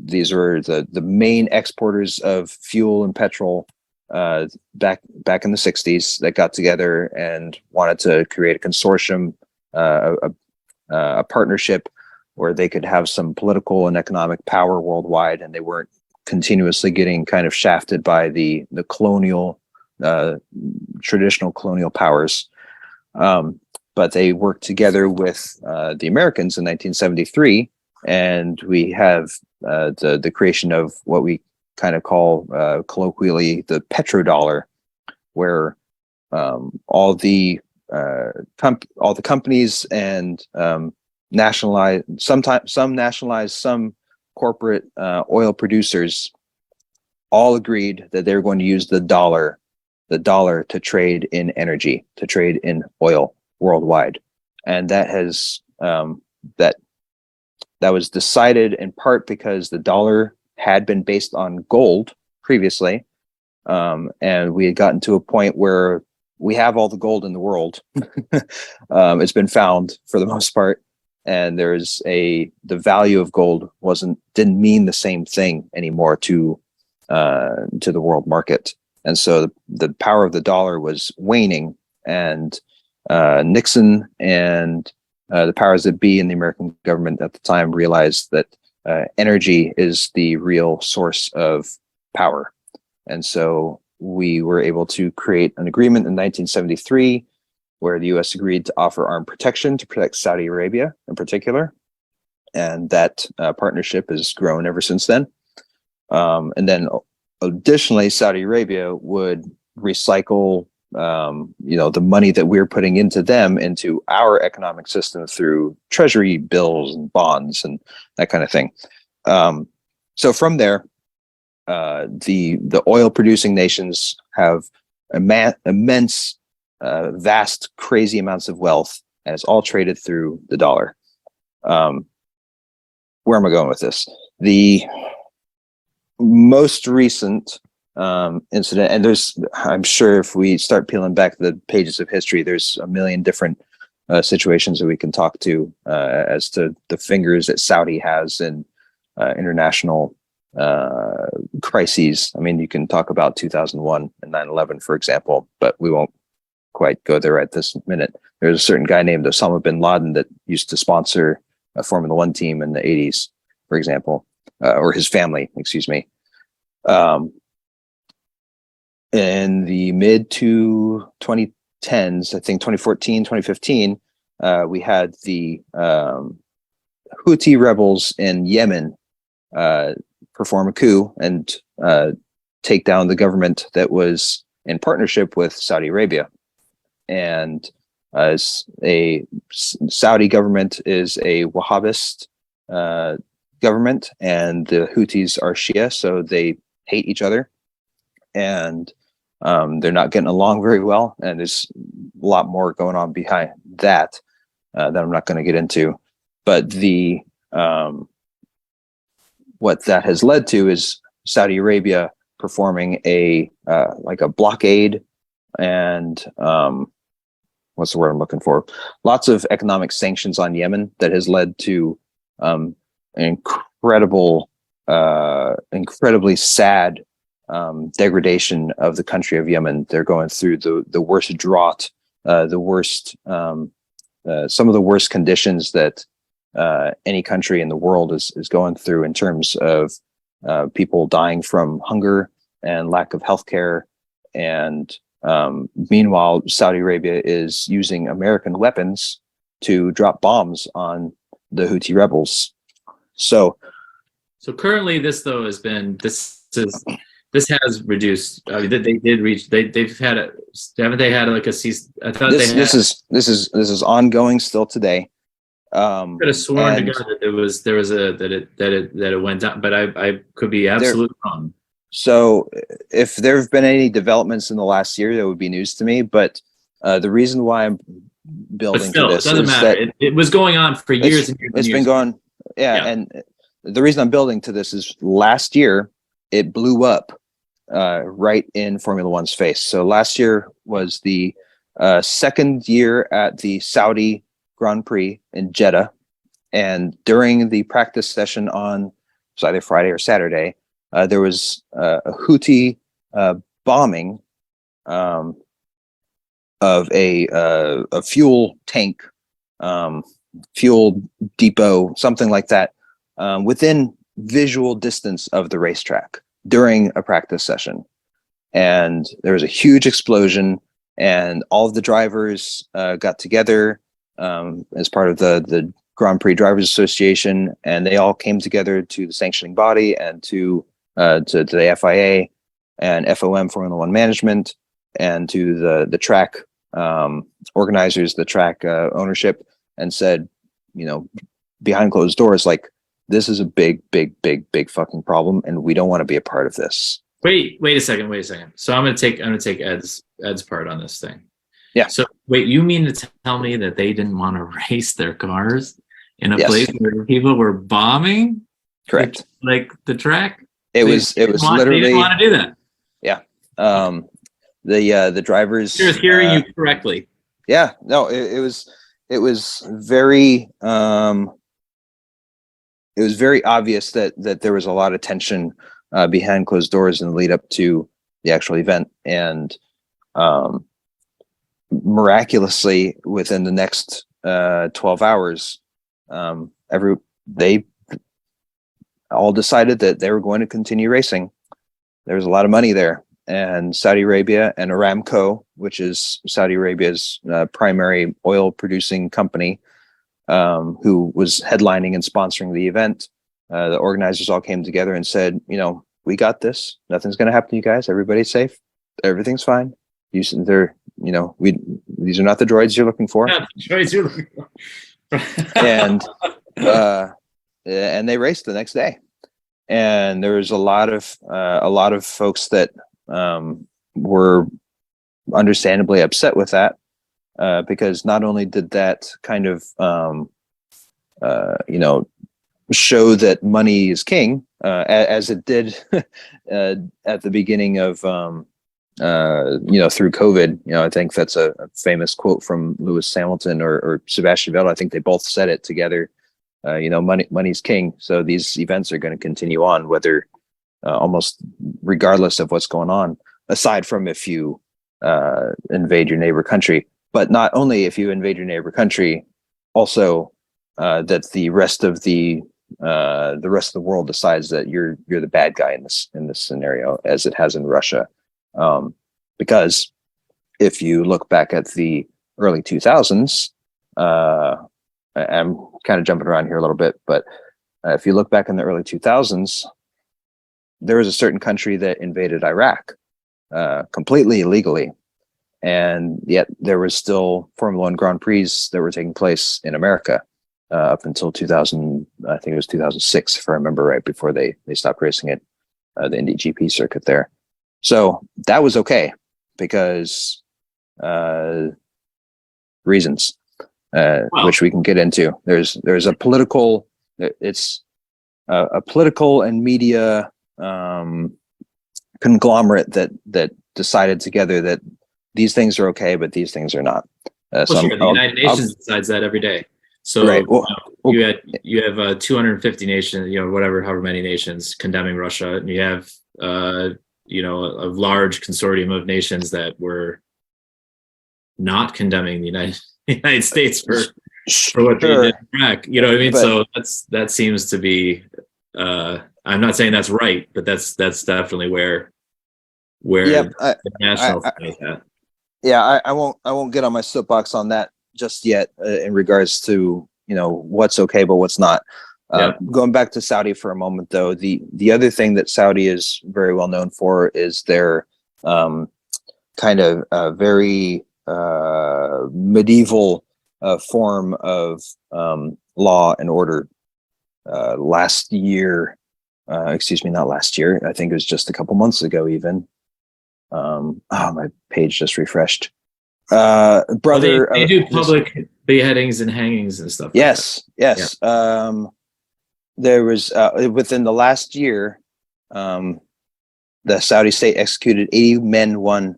These were the main exporters of fuel and petrol back in the 60s that got together and wanted to create a consortium, a partnership where they could have some political and economic power worldwide, and they weren't continuously getting kind of shafted by the colonial, traditional colonial powers. But they worked together with the Americans in 1973. And we have the creation of what we kind of call colloquially the petrodollar, where all the companies and nationalized, some nationalized, some corporate oil producers all agreed that they're going to use the dollar to trade in energy, to trade in oil worldwide, and that has that was decided in part because the dollar had been based on gold previously. And we had gotten to a point where we have all the gold in the world. It's been found for the most part. And the value of gold didn't mean the same thing anymore to the world market. And so the power of the dollar was waning, and Nixon and the powers that be in the American government at the time realized that energy is the real source of power. And so we were able to create an agreement in 1973 where the U.S. agreed to offer armed protection to protect Saudi Arabia in particular. And that partnership has grown ever since then. And then additionally, Saudi Arabia would recycle the money that we're putting into them into our economic system through treasury bills and bonds and that kind of thing. So from there, the oil producing nations have immense, vast, crazy amounts of wealth, and it's all traded through the dollar. Where am I going with this? The most recent incident, and I'm sure if we start peeling back the pages of history, there's a million different situations that we can talk to as to the fingers that Saudi has in international crises. I mean, you can talk about 2001 and 9/11, for example, but we won't quite go there at this minute. There's a certain guy named Osama bin Laden that used to sponsor a Formula One team in the 80s, for example, or his family, excuse me. In the mid to 2010s, I think 2014, 2015, we had the Houthi rebels in Yemen perform a coup and take down the government that was in partnership with Saudi Arabia. And Saudi government is a Wahhabist government, and the Houthis are Shia, so they hate each other, and they're not getting along very well. And there's a lot more going on behind that that I'm not going to get into. But what that has led to is Saudi Arabia performing a blockade and what's the word I'm looking for? Lots of economic sanctions on Yemen that has led to incredibly sad degradation of the country of Yemen. They're going through the worst drought, some of the worst conditions that any country in the world is going through in terms of people dying from hunger and lack of healthcare. And meanwhile, Saudi Arabia is using American weapons to drop bombs on the Houthi rebels. So currently, this has reduced. I mean, they did reach. They've had a. Haven't they had like a cease? I thought this is ongoing still today. I could have sworn to God that it went down, but I could be absolutely wrong. So if there have been any developments in the last year, that would be news to me. But the reason why I'm building to this it doesn't matter. It was going on for years and years. It's been going, yeah. And the reason I'm building to this is last year it blew up right in Formula One's face. So last year was the second year at the Saudi Grand Prix in Jeddah, and during the practice session on it was either Friday or Saturday, there was a Houthi bombing of a fuel tank, fuel depot, something like that, within visual distance of the racetrack during a practice session. And there was a huge explosion, and all of the drivers got together as part of the Grand Prix Drivers Association, and they all came together to the sanctioning body and to the FIA and FOM, Formula One Management, and to the track organizers, the track ownership, and said, behind closed doors, like, this is a big fucking problem, and we don't want to be a part of this. Wait a second. So I'm gonna take Ed's part on this thing. Yeah. So wait, you mean to tell me that they didn't want to race their cars in a Yes. place where people were bombing Correct. like the track. It They was didn't literally want to do that. the drivers. Just hearing you correctly. Yeah, no, it was very it was very obvious that there was a lot of tension behind closed doors in the lead up to the actual event, and miraculously within the next 12 hours, they all decided that they were going to continue racing. There was a lot of money there, and Saudi Arabia and Aramco, which is Saudi Arabia's primary oil producing company, who was headlining and sponsoring the event. The organizers all came together and said, we got this. Nothing's going to happen to you guys. Everybody's safe. Everything's fine. These are not the droids you're looking for. Yeah, droids you're looking for. and they raced the next day, and there was a lot of folks that were understandably upset with that, because not only did that kind of show that money is king, as it did at the beginning of through COVID. I think that's a famous quote from Lewis Hamilton or Sebastian Vettel. I think they both said it together. Money's king. So these events are going to continue on, whether almost regardless of what's going on, aside from if you invade your neighbor country. But not only if you invade your neighbor country, also that the rest of the world decides that you're the bad guy in this scenario, as it has in Russia. Because if you look back at the early 2000s, I'm kind of jumping around here a little bit, but if you look back in the early 2000s, there was a certain country that invaded Iraq completely illegally, and yet there was still Formula One Grand Prix that were taking place in America up until 2000. I think it was 2006, if I remember right, before they stopped racing it, the Indy GP circuit there. So that was okay because reasons, which we can get into. There's a political, it's a political and media conglomerate that decided together that these things are okay, but these things are not. Well, sure, the United Nations decides that every day. So right. You have 250 nations, however many nations condemning Russia, and you have a large consortium of nations that were not condemning the United States for what they did in Iraq. You know what I mean? So that seems to be. I'm not saying that's right, but that's definitely where the national is at. Yeah, I won't get on my soapbox on that just yet in regards to what's okay but what's not. Going back to Saudi for a moment, though, the other thing that Saudi is very well known for is their kind of very medieval form of law and order. Last year, not last year, I think it was just a couple months ago even. My page just refreshed. Brother, they do public beheadings and hangings and stuff. Yes. Yeah. There was within the last year, the Saudi state executed 81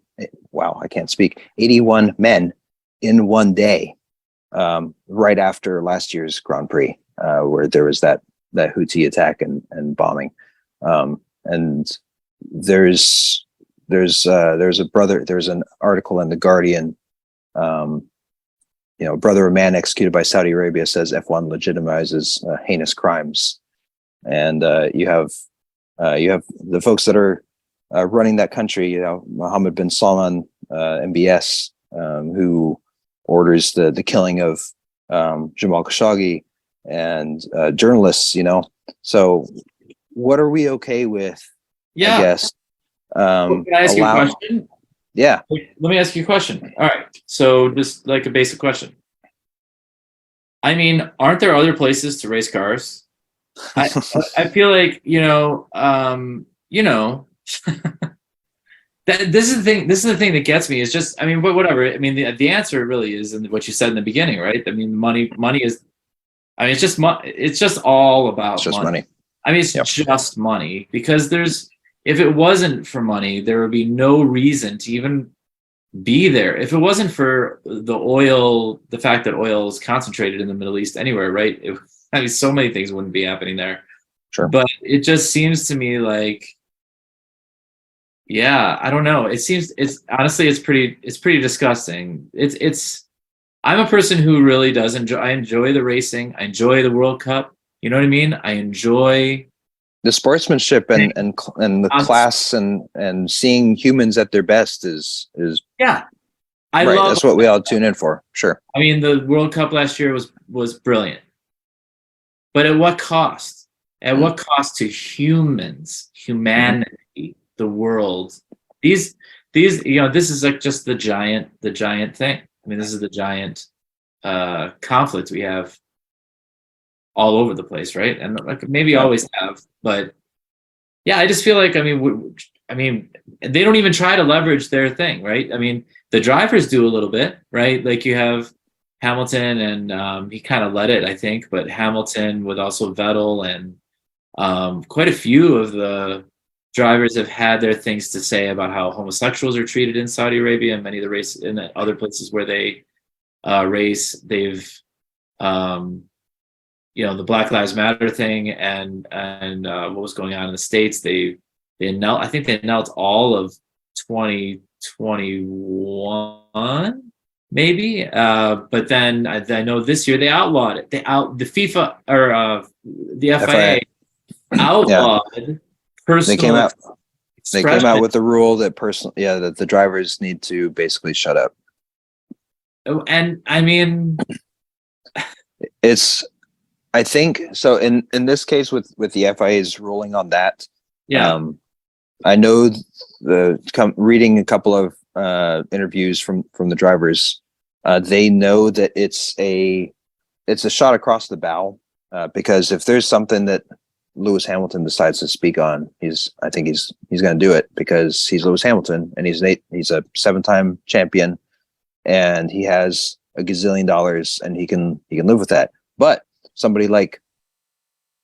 men in one day, right after last year's Grand Prix, where there was that Houthi attack and bombing. And there's an article in The Guardian. Brother of man executed by Saudi Arabia says F1 legitimizes heinous crimes, and you have the folks that are running that country. Mohammed bin Salman, MBS, who orders the killing of Jamal Khashoggi and journalists. So what are we okay with? Yeah. I guess. Can I ask you a question? Yeah. Let me ask you a question. All right. So just like a basic question. I mean, aren't there other places to race cars? I feel like, that this is the thing. This is the thing that gets me. Is just, but whatever. I mean, the answer really is in what you said in the beginning, right? I mean, money is I mean, it's just all about It's just money. I mean, it's Yep. just money because if it wasn't for money, there would be no reason to even be there. If it wasn't for the fact that oil is concentrated in the Middle East anywhere, right? I mean, so many things wouldn't be happening there. Sure. But it just seems to me like, yeah, I don't know. It's honestly, it's pretty disgusting. I'm a person who really does I enjoy the racing. I enjoy the World Cup. You know what I mean? I enjoy The sportsmanship and the class and seeing humans at their best is yeah. I right. love That's what we all tune in for. Sure. I mean, the World Cup last year was brilliant. But at what cost? At what cost to humanity, the world? These this is like just the giant thing. I mean, this is the giant conflict we have all over the place, right? And like maybe always have, but yeah, I just feel like I mean, they don't even try to leverage their thing, right? I mean, the drivers do a little bit, right? Like you have Hamilton, and he kind of led it, I think, but Hamilton with also Vettel and quite a few of the drivers have had their things to say about how homosexuals are treated in Saudi Arabia and many of the race in the other places where they race. They've the Black Lives Matter thing and what was going on in the States. I think they knelt all of 2021 maybe, but then I know this year they outlawed it. The FIFA or the FIA outlawed personal. They came out with the rule that that the drivers need to basically shut up. And I mean, I think so. In this case, with the FIA's ruling on that, I know reading a couple of interviews from the drivers, they know that it's a shot across the bow, because if there's something that Lewis Hamilton decides to speak on, I think he's going to do it because he's Lewis Hamilton and he's a 7-time champion and he has a gazillion dollars and he can live with that. But somebody like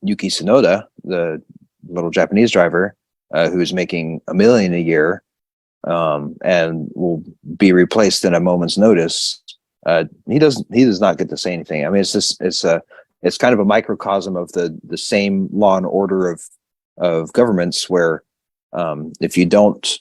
Yuki Tsunoda, the little Japanese driver, who's making $1 million a year, and will be replaced in a moment's notice, he does not get to say anything. I mean, it's kind of a microcosm of the same law and order of governments where if you don't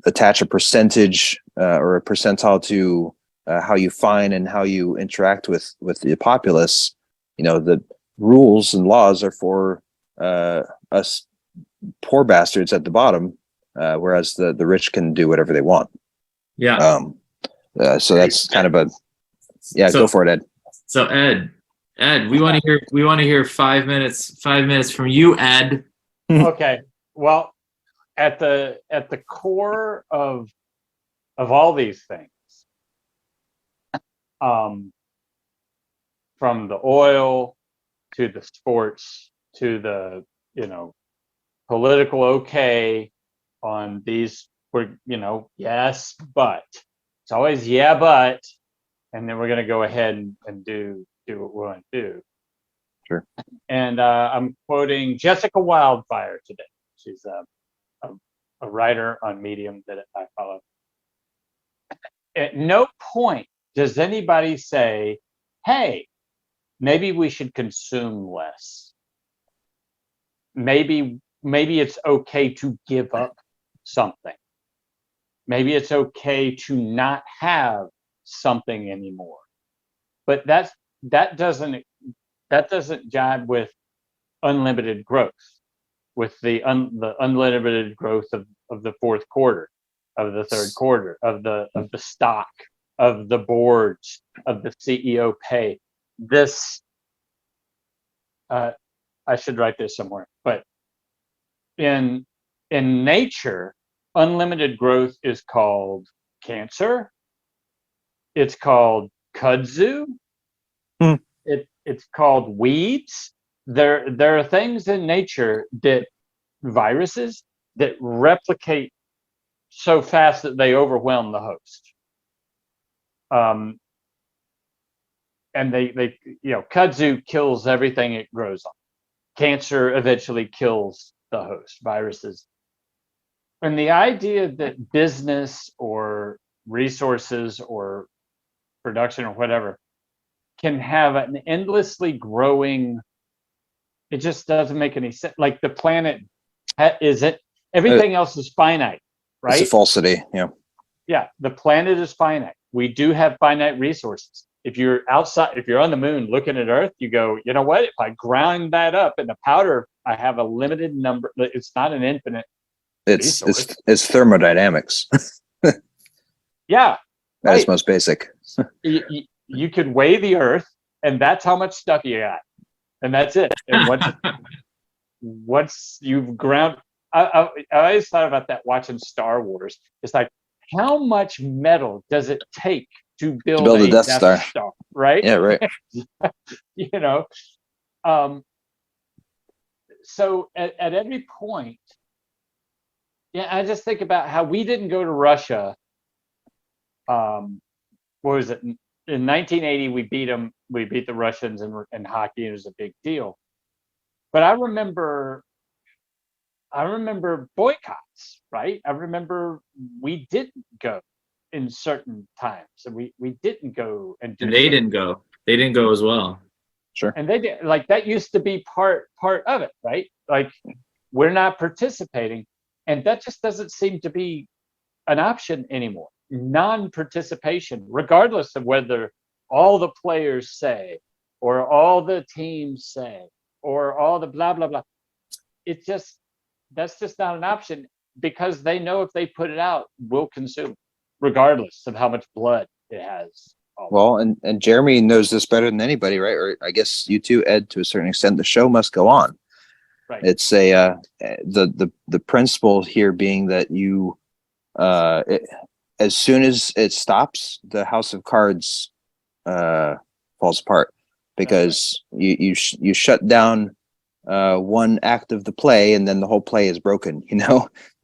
attach a percentage or a percentile to how you fine and how you interact with the populace, the rules and laws are for us poor bastards at the bottom, whereas the rich can do whatever they want. Yeah. So that's kind of go for it, Ed. So Ed, we want to hear 5 minutes from you, Ed. Okay. Well, at the core of all these things, from the oil to the sports to the political on these, yes, but it's always but, and then we're going to go ahead and do what we want to do. Sure. And I'm quoting Jessica Wildfire today. She's a writer on Medium that I follow. At no point does anybody say, hey, maybe we should consume less. Maybe it's okay to give up something. Maybe it's okay to not have something anymore. But that doesn't jibe with unlimited growth, with the unlimited growth of the fourth quarter, of the third quarter, of the stock, of the boards, of the CEO pay. This I should write this somewhere, but in nature, unlimited growth is called cancer. It's called kudzu. It's called weeds. There are things in nature that viruses that replicate so fast that they overwhelm the host. and they kudzu kills everything it grows on. Cancer eventually kills the host, viruses. And the idea that business or resources or production or whatever can have an endlessly growing, it just doesn't make any sense. Like the planet everything else is finite, right? It's a falsity. Yeah. Yeah, the planet is finite. We do have finite resources. If you're outside, if you're on the moon looking at Earth, you go, you know what? If I grind that up into powder, I have a limited number. It's not an infinite resource. It's thermodynamics. Yeah, That's right. most basic. You could weigh the Earth, and that's how much stuff you got, and that's it. And once you've ground, I always thought about that watching Star Wars. It's like, how much metal does it take to build a Death Star, right? Yeah, right. You know, so at every point, yeah, I just think about how we didn't go to Russia. What was it? In 1980, we beat them. We beat the Russians in hockey. It was a big deal. But I remember boycotts, right? I remember we didn't go in certain times, and we didn't go and do. And they didn't go. They didn't go as well. Sure. And they did, like, that used to be part of it, right? Like, we're not participating, and that just doesn't seem to be an option anymore. Non-participation, regardless of whether all the players say, or all the teams say, or all the blah blah blah. That's just not an option, because they know if they put it out, we'll consume, regardless of how much blood it has. Well, and Jeremy knows this better than anybody, right? Or I guess you too, Ed, to a certain extent. The show must go on. Right. It's the principle here being that you, as soon as it stops, the house of cards falls apart, because you shut down one act of the play, and then the whole play is broken.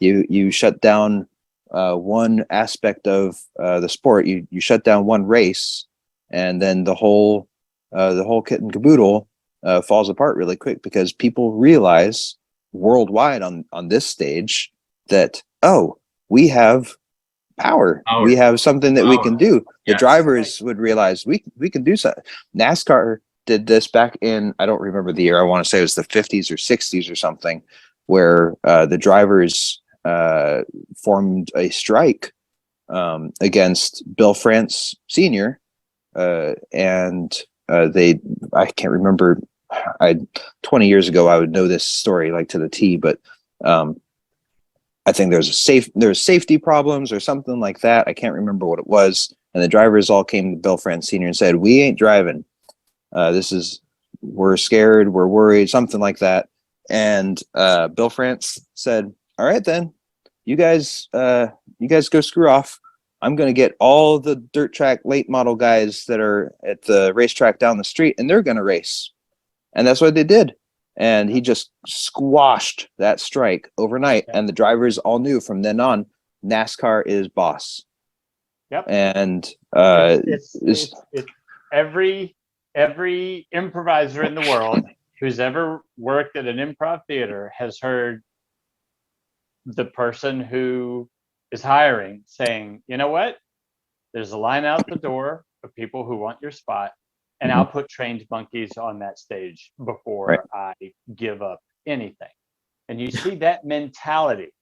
You shut down one aspect of the sport. You shut down one race, and then the whole kit and caboodle falls apart really quick, because people realize worldwide on this stage that, oh, we have power. We have something that we can do. The drivers would realize we can do something. NASCAR did this back in, I don't remember the year, I want to say it was the 50s or 60s or something, where the drivers formed a strike against Bill France Sr. And I can't remember, 20 years ago I would know this story like to the T, but I think there's safety problems or something like that. I can't remember what it was. And the drivers all came to Bill France Sr. and said, "We ain't driving. We're scared, we're worried," something like that. And Bill France said, "All right, then, you guys go screw off. I'm going to get all the dirt track late model guys that are at the racetrack down the street, and they're going to race." And that's what they did. And he just squashed that strike overnight. Yeah. And the drivers all knew from then on, NASCAR is boss. Yep. And it's every improviser in the world who's ever worked at an improv theater has heard the person who is hiring saying, "You know what? There's a line out the door of people who want your spot, and I'll put trained monkeys on that stage before I give up anything." And you see that mentality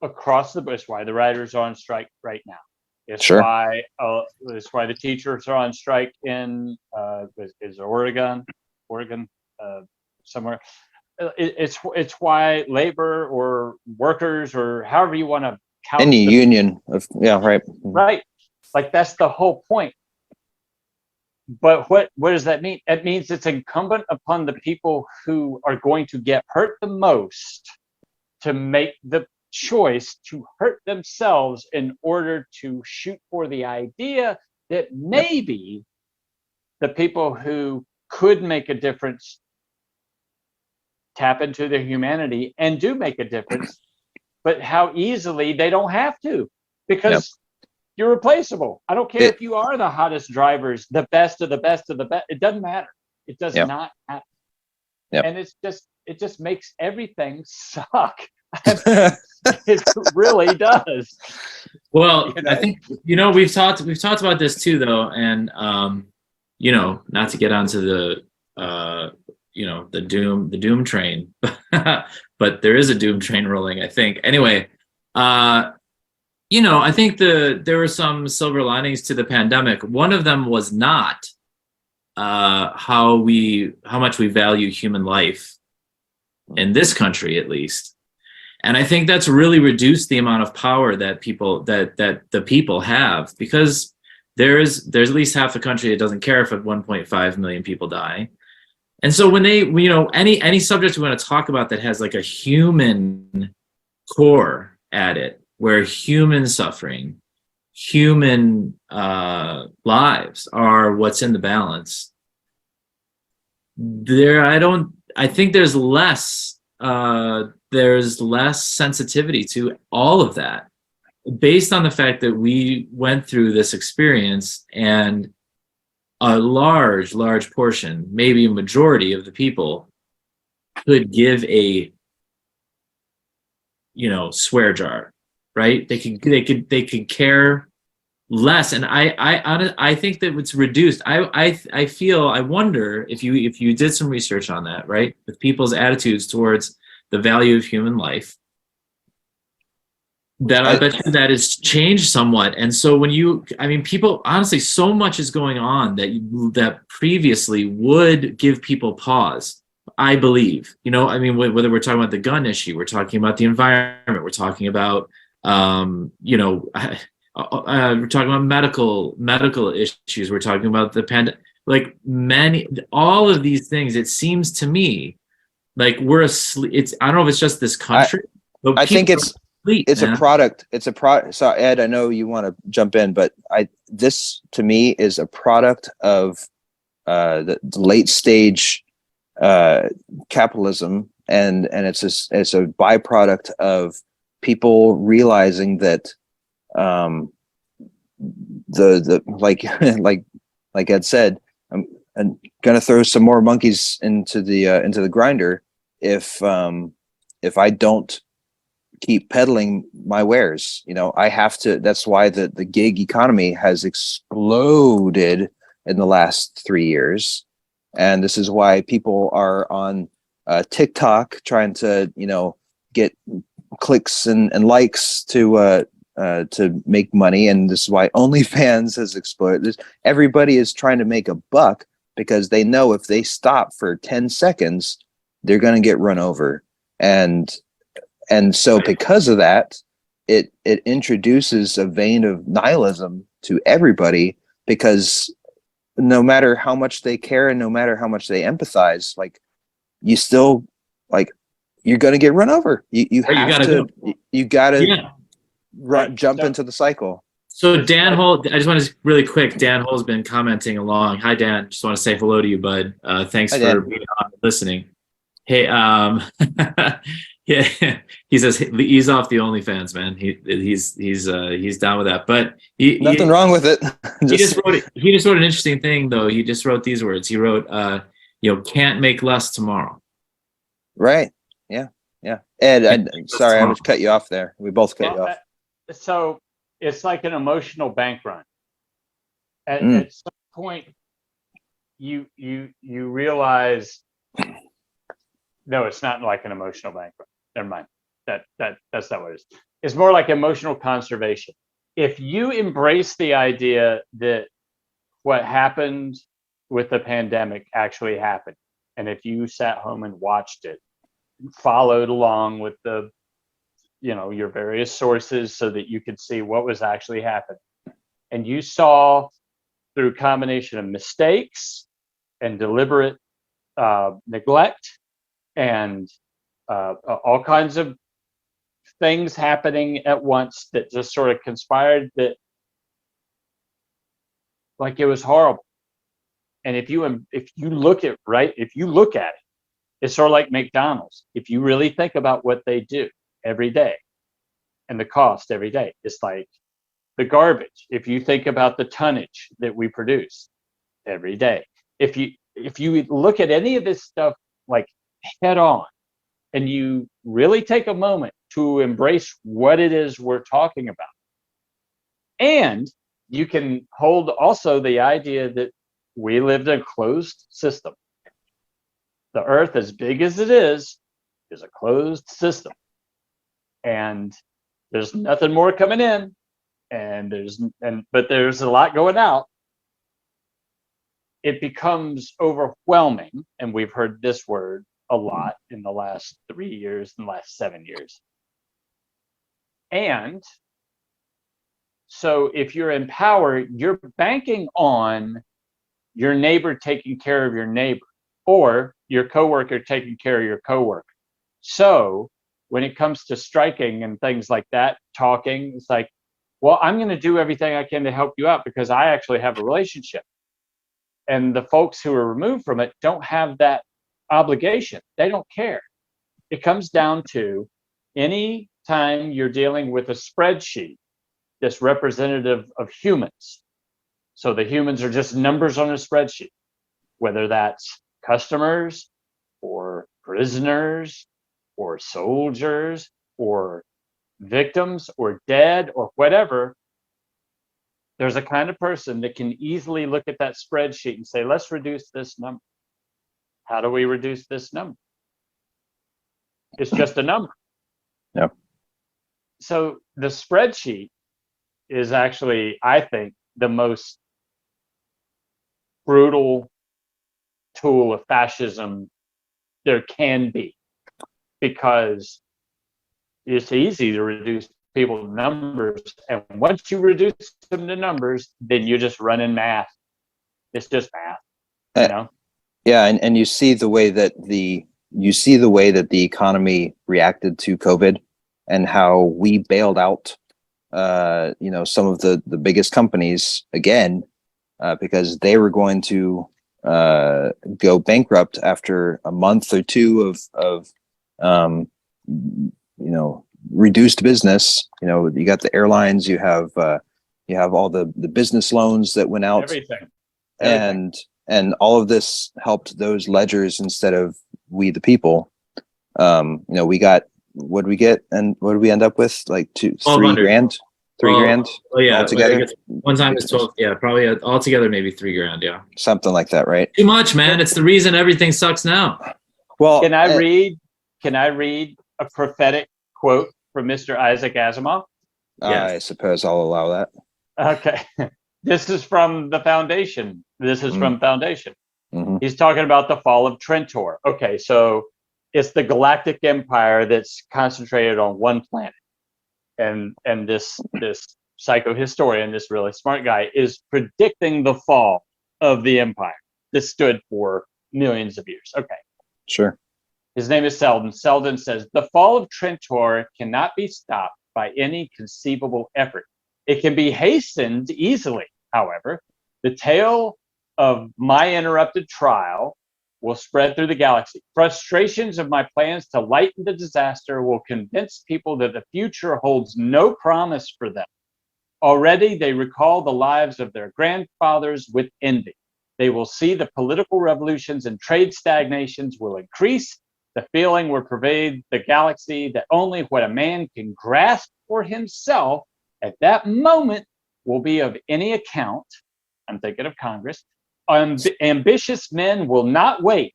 across the board. It's why the writers are on strike right now. It's why the teachers are on strike in is Oregon somewhere. It's why labor or workers, or however you want to count any union of right. Like, that's the whole point. But what does that mean? It means it's incumbent upon the people who are going to get hurt the most to make the choice to hurt themselves in order to shoot for the idea that maybe the people who could make a difference tap into their humanity and do make a difference, but how easily they don't have to, because You're replaceable. I don't care It- if you are the hottest drivers, the best of the best of the best. It doesn't matter. It does Yep. not happen. Yep. And it just makes everything suck. It really does. Well, You know? I think we've talked about this too, though, and not to get onto the the doom train, but there is a doom train rolling, I think. Anyway, I think there were some silver linings to the pandemic. One of them was not how much we value human life in this country, at least. And I think that's really reduced the amount of power that the people have, because there's at least half the country that doesn't care if 1.5 million people die. And so when they, any subject we want to talk about that has like a human core at it, where human suffering, human lives are what's in the balance, I think there's less sensitivity to all of that, based on the fact that we went through this experience, and a large portion, maybe a majority of the people, could give a swear jar, right? They could care less. And I think that it's reduced. I wonder if you did some research on that, right, with people's attitudes towards the value of human life, that I bet you that has changed somewhat. And so people, honestly, so much is going on that previously would give people pause, I believe. Whether we're talking about the gun issue, we're talking about the environment, we're talking about we're talking about medical issues, we're talking about the pandemic, like all of these things. It seems to me like we're asleep. I don't know if it's just this country, but I think it's asleep, man. a product. It's a product. So Ed, I know you want to jump in, but this to me is a product of the late stage capitalism, and it's a byproduct of people realizing that the like Ed said, I'm gonna throw some more monkeys into the grinder if I don't keep peddling my wares. I have to. That's why the gig economy has exploded in the last 3 years, and this is why people are on TikTok trying to get clicks and likes to make money, and this is why OnlyFans has exploded. Everybody is trying to make a buck, because they know if they stop for 10 seconds, they're going to get run over. And so because of that, it introduces a vein of nihilism to everybody, because no matter how much they care and no matter how much they empathize, like, you still, like, you're going to get run over. You gotta jump into the cycle. So Dan Holt, I just want to really quick. Dan Holt's been commenting along. Hi Dan, just want to say hello to you, bud. Thanks for being on and listening. Hey, yeah, he says ease off the OnlyFans, man. He's down with that. But nothing wrong with it. He just wrote an interesting thing though. He just wrote these words. He wrote, can't make less tomorrow. Right. Yeah. Ed, sorry, I just cut you off there. We both cut you off. So it's like an emotional bank run. At some point, you realize, no, it's not like an emotional bank run. Never mind. That's not what it is. It's more like emotional conservation. If you embrace the idea that what happened with the pandemic actually happened, and if you sat home and watched it, followed along with your various sources so that you could see what was actually happening, and you saw through a combination of mistakes and deliberate neglect and all kinds of things happening at once that just sort of conspired, that like it was horrible. And if you look at it, it's sort of like McDonald's. If you really think about what they do every day and the cost every day, it's like the garbage, if you think about the tonnage that we produce every day, if you look at any of this stuff like head on, and you really take a moment to embrace what it is we're talking about, and you can hold also the idea that we live in a closed system. The earth, as big as it is a closed system. And there's nothing more coming in, but there's a lot going out. It becomes overwhelming, and we've heard this word a lot in the last 3 years, in the last 7 years. And so if you're in power, you're banking on your neighbor taking care of your neighbor, or your coworker taking care of your coworker. So when it comes to striking and things like that, talking, it's like, well, I'm going to do everything I can to help you out because I actually have a relationship. And the folks who are removed from it don't have that obligation. They don't care. It comes down to any time you're dealing with a spreadsheet that's representative of humans. So the humans are just numbers on a spreadsheet, whether that's customers or prisoners or soldiers or victims or dead or whatever. There's a kind of person that can easily look at that spreadsheet and say, let's reduce this number. How do we reduce this number? It's just a number. Yep. So the spreadsheet is actually, I think, the most brutal tool of fascism there can be, because it's easy to reduce people's numbers, and once you reduce them to numbers, then you're just running math. It's just math, you know. Yeah, and you see the way that the economy reacted to COVID, and how we bailed out some of the biggest companies again, because they were going to go bankrupt after a month or two of reduced business. You got the airlines, you have all the business loans that went out, Everything. and all of this helped those ledgers instead of we the people. We got, what did we get, and what did we end up with? Like $3 grand. Oh yeah, altogether. I guess one time is 12. Yeah, probably altogether maybe $3 grand. Yeah, Something like that, right? too much, man. It's the reason everything sucks now. Well, Can I read a prophetic quote from Mr. Isaac Asimov? I suppose I'll allow that. Okay. This is from the Foundation. From Foundation. Mm-hmm. He's talking about the fall of Trentor. Okay, so it's the galactic empire that's concentrated on one planet. And this psychohistorian, this really smart guy, is predicting the fall of the empire that stood for millions of years. Okay. Sure. His name is Selden. Selden says, the fall of Trentor cannot be stopped by any conceivable effort. It can be hastened easily, however. The tale of my interrupted trial will spread through the galaxy. Frustrations of my plans to lighten the disaster will convince people that the future holds no promise for them. Already they recall the lives of their grandfathers with envy. They will see the political revolutions and trade stagnations will increase. The feeling will pervade the galaxy that only what a man can grasp for himself at that moment will be of any account. I'm thinking of Congress. Ambitious men will not wait,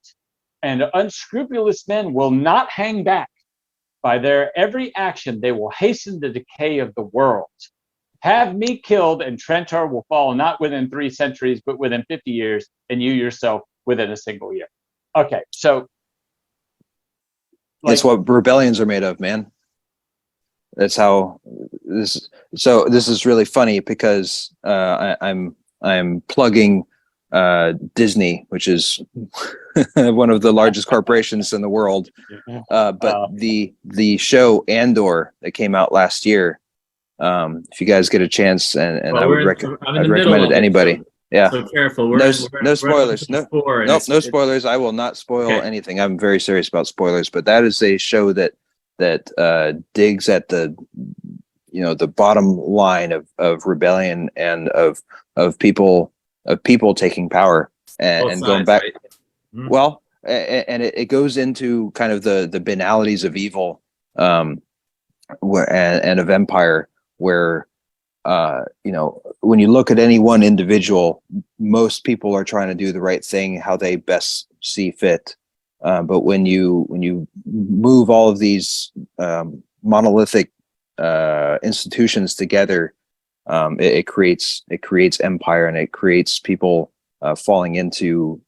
and unscrupulous men will not hang back. By their every action, they will hasten the decay of the world. Have me killed, and Trentor will fall not within 3 centuries, but within 50 years, and you yourself within a single year. Okay, so that's what rebellions are made of, man. That's how this. So this is really funny because I'm plugging Disney, which is one of the largest corporations in the world. But the show Andor that came out last year, if you guys get a chance, and I'd recommend it to anybody. Yeah. So careful. No spoilers. No spoilers. I will not spoil Okay. anything. I'm very serious about spoilers, but that is a show that digs at the the bottom line of rebellion and of people taking power Both and going sides, back. right? Mhm. Well, and it goes into kind of the banalities of evil, and of empire, where when you look at any one individual, most people are trying to do the right thing how they best see fit. But when you move all of these monolithic institutions together, it creates empire, and it creates people falling into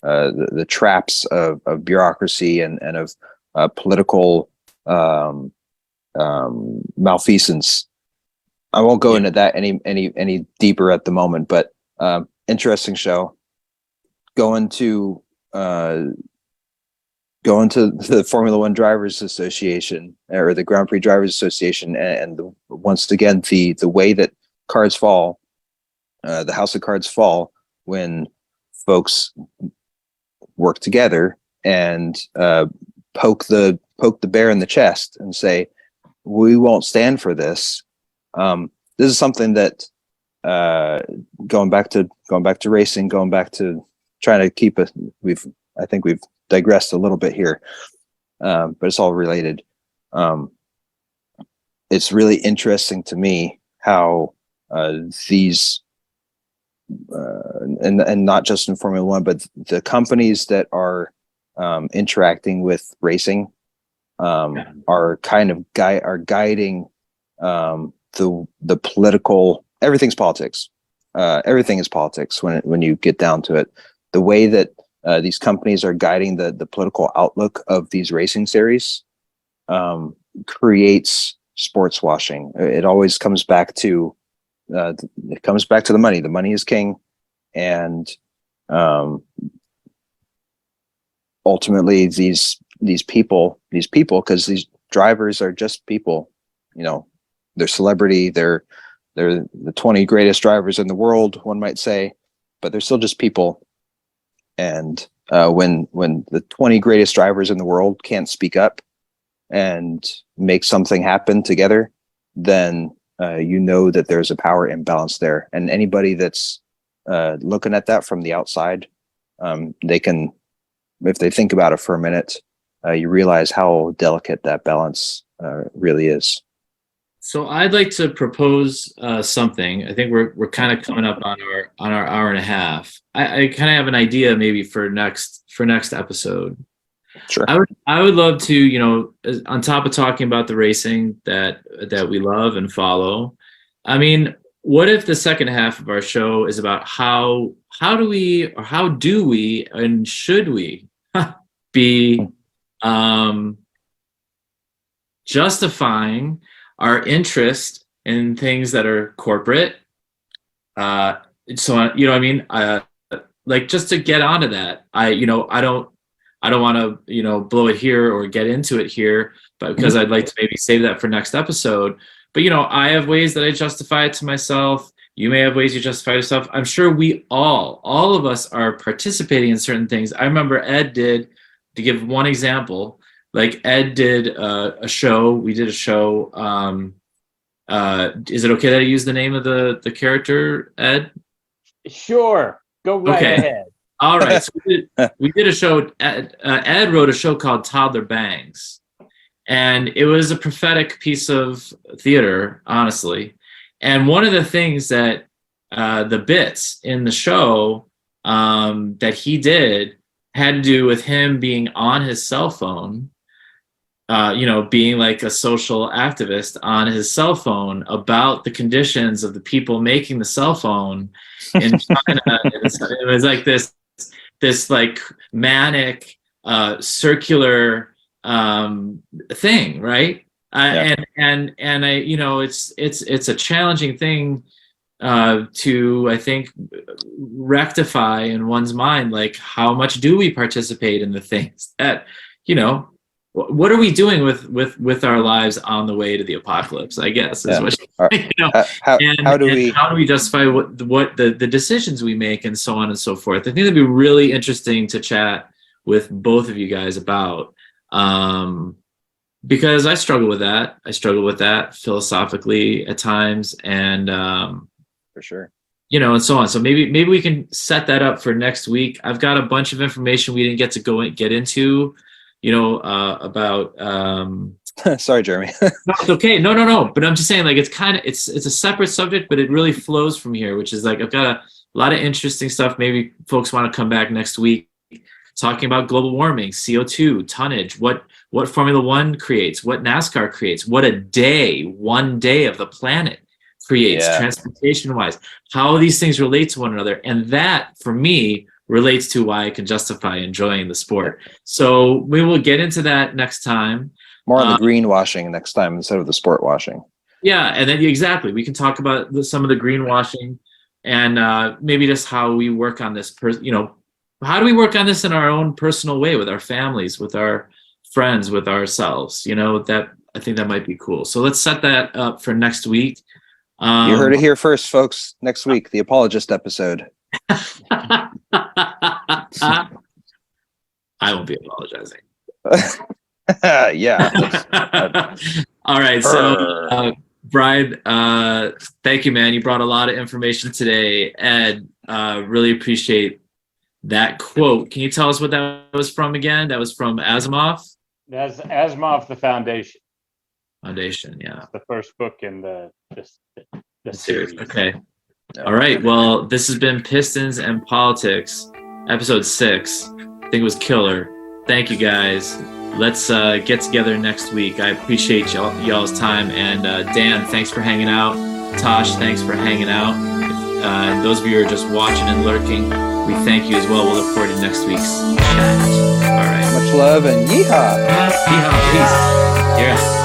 the traps of bureaucracy and of political malfeasance. I won't go into that any deeper at the moment, but interesting show. Going to the Formula One Drivers Association, or the Grand Prix Drivers Association, and once again the way that cards fall, the house of cards fall when folks work together and poke the bear in the chest and say, we won't stand for this. This is something that going back to racing, going back to trying to keep it. I think we've digressed a little bit here, but it's all related. It's really interesting to me how these and not just in Formula One, but the companies that are interacting with racing are kind of guiding the political. Everything's politics. Everything is politics when you get down to it. The way that these companies are guiding the political outlook of these racing series creates sports washing. It always comes back to the money. The money is king, and ultimately these people, because these drivers are just people. They're celebrity. They're the 20 greatest drivers in the world, one might say, but they're still just people. And when the 20 greatest drivers in the world can't speak up and make something happen together, then that there's a power imbalance there. And anybody that's looking at that from the outside, they can, if they think about it for a minute, you realize how delicate that balance really is. So I'd like to propose something. I think we're kind of coming up on our hour and a half. I kind of have an idea maybe for next episode. Sure. I would love to, on top of talking about the racing that we love and follow. I mean, what if the second half of our show is about how do we and should we be justifying our interest in things that are corporate? So you know what I mean? Like, just to get onto that, I don't want to blow it here or get into it here, but because I'd like to maybe save that for next episode. But I have ways that I justify it to myself. You may have ways you justify yourself. I'm sure we all of us are participating in certain things. I remember Ed did, to give one example, like Ed did a show. We did a show. Is it okay that I use the name of the character, Ed? Sure, go right ahead. All right. So we did a show. Ed wrote a show called Toddler Bangs, and it was a prophetic piece of theater, honestly. And one of the things that the bits in the show that he did had to do with him being on his cell phone, being like a social activist on his cell phone about the conditions of the people making the cell phone in China. It was like this like manic circular thing, right? Yeah. And I, it's a challenging thing to, I think, rectify in one's mind, like, how much do we participate in the things that, what are we doing with our lives on the way to the apocalypse, I guess, is what, how do we justify what the decisions we make and so on and so forth. I think it'd be really interesting to chat with both of you guys about. because I struggle with that. I struggle with that philosophically at times, and For sure. and so on. So maybe we can set that up for next week. I've got a bunch of information we didn't get to get into, about. Sorry, Jeremy. No, it's okay. No. But I'm just saying, like, it's a separate subject, but it really flows from here, which is like I've got a lot of interesting stuff. Maybe folks want to come back next week talking about global warming, CO2, tonnage, what Formula One creates, what NASCAR creates, what one day of the planet creates, transportation-wise, how these things relate to one another. And that, for me, relates to why I can justify enjoying the sport. So we will get into that next time. More on the greenwashing next time instead of the sport washing. Yeah, and then exactly, we can talk about some of the greenwashing and maybe just how we work on this. How do we work on this in our own personal way with our families, with our friends, with ourselves? That I think that might be cool. So let's set that up for next week. You heard it here first, folks. Next week, the apologist episode. I won't be apologizing. Yeah. All right. So, Brian, thank you, man. You brought a lot of information today. Ed, really appreciate that quote. Can you tell us what that was from again? That was from Asimov? That's Asimov, The Foundation. Foundation, yeah. The first book in the series. Okay. All right. Well, this has been Pistons and Politics, episode 6. I think it was killer. Thank you, guys. Let's get together next week. I appreciate y'all's time. And Dan, thanks for hanging out. Tosh, thanks for hanging out. And those of you who are just watching and lurking, we thank you as well. We'll look forward to next week's chat. All right. Much love and yeehaw. Yeehaw. Peace. Yeah.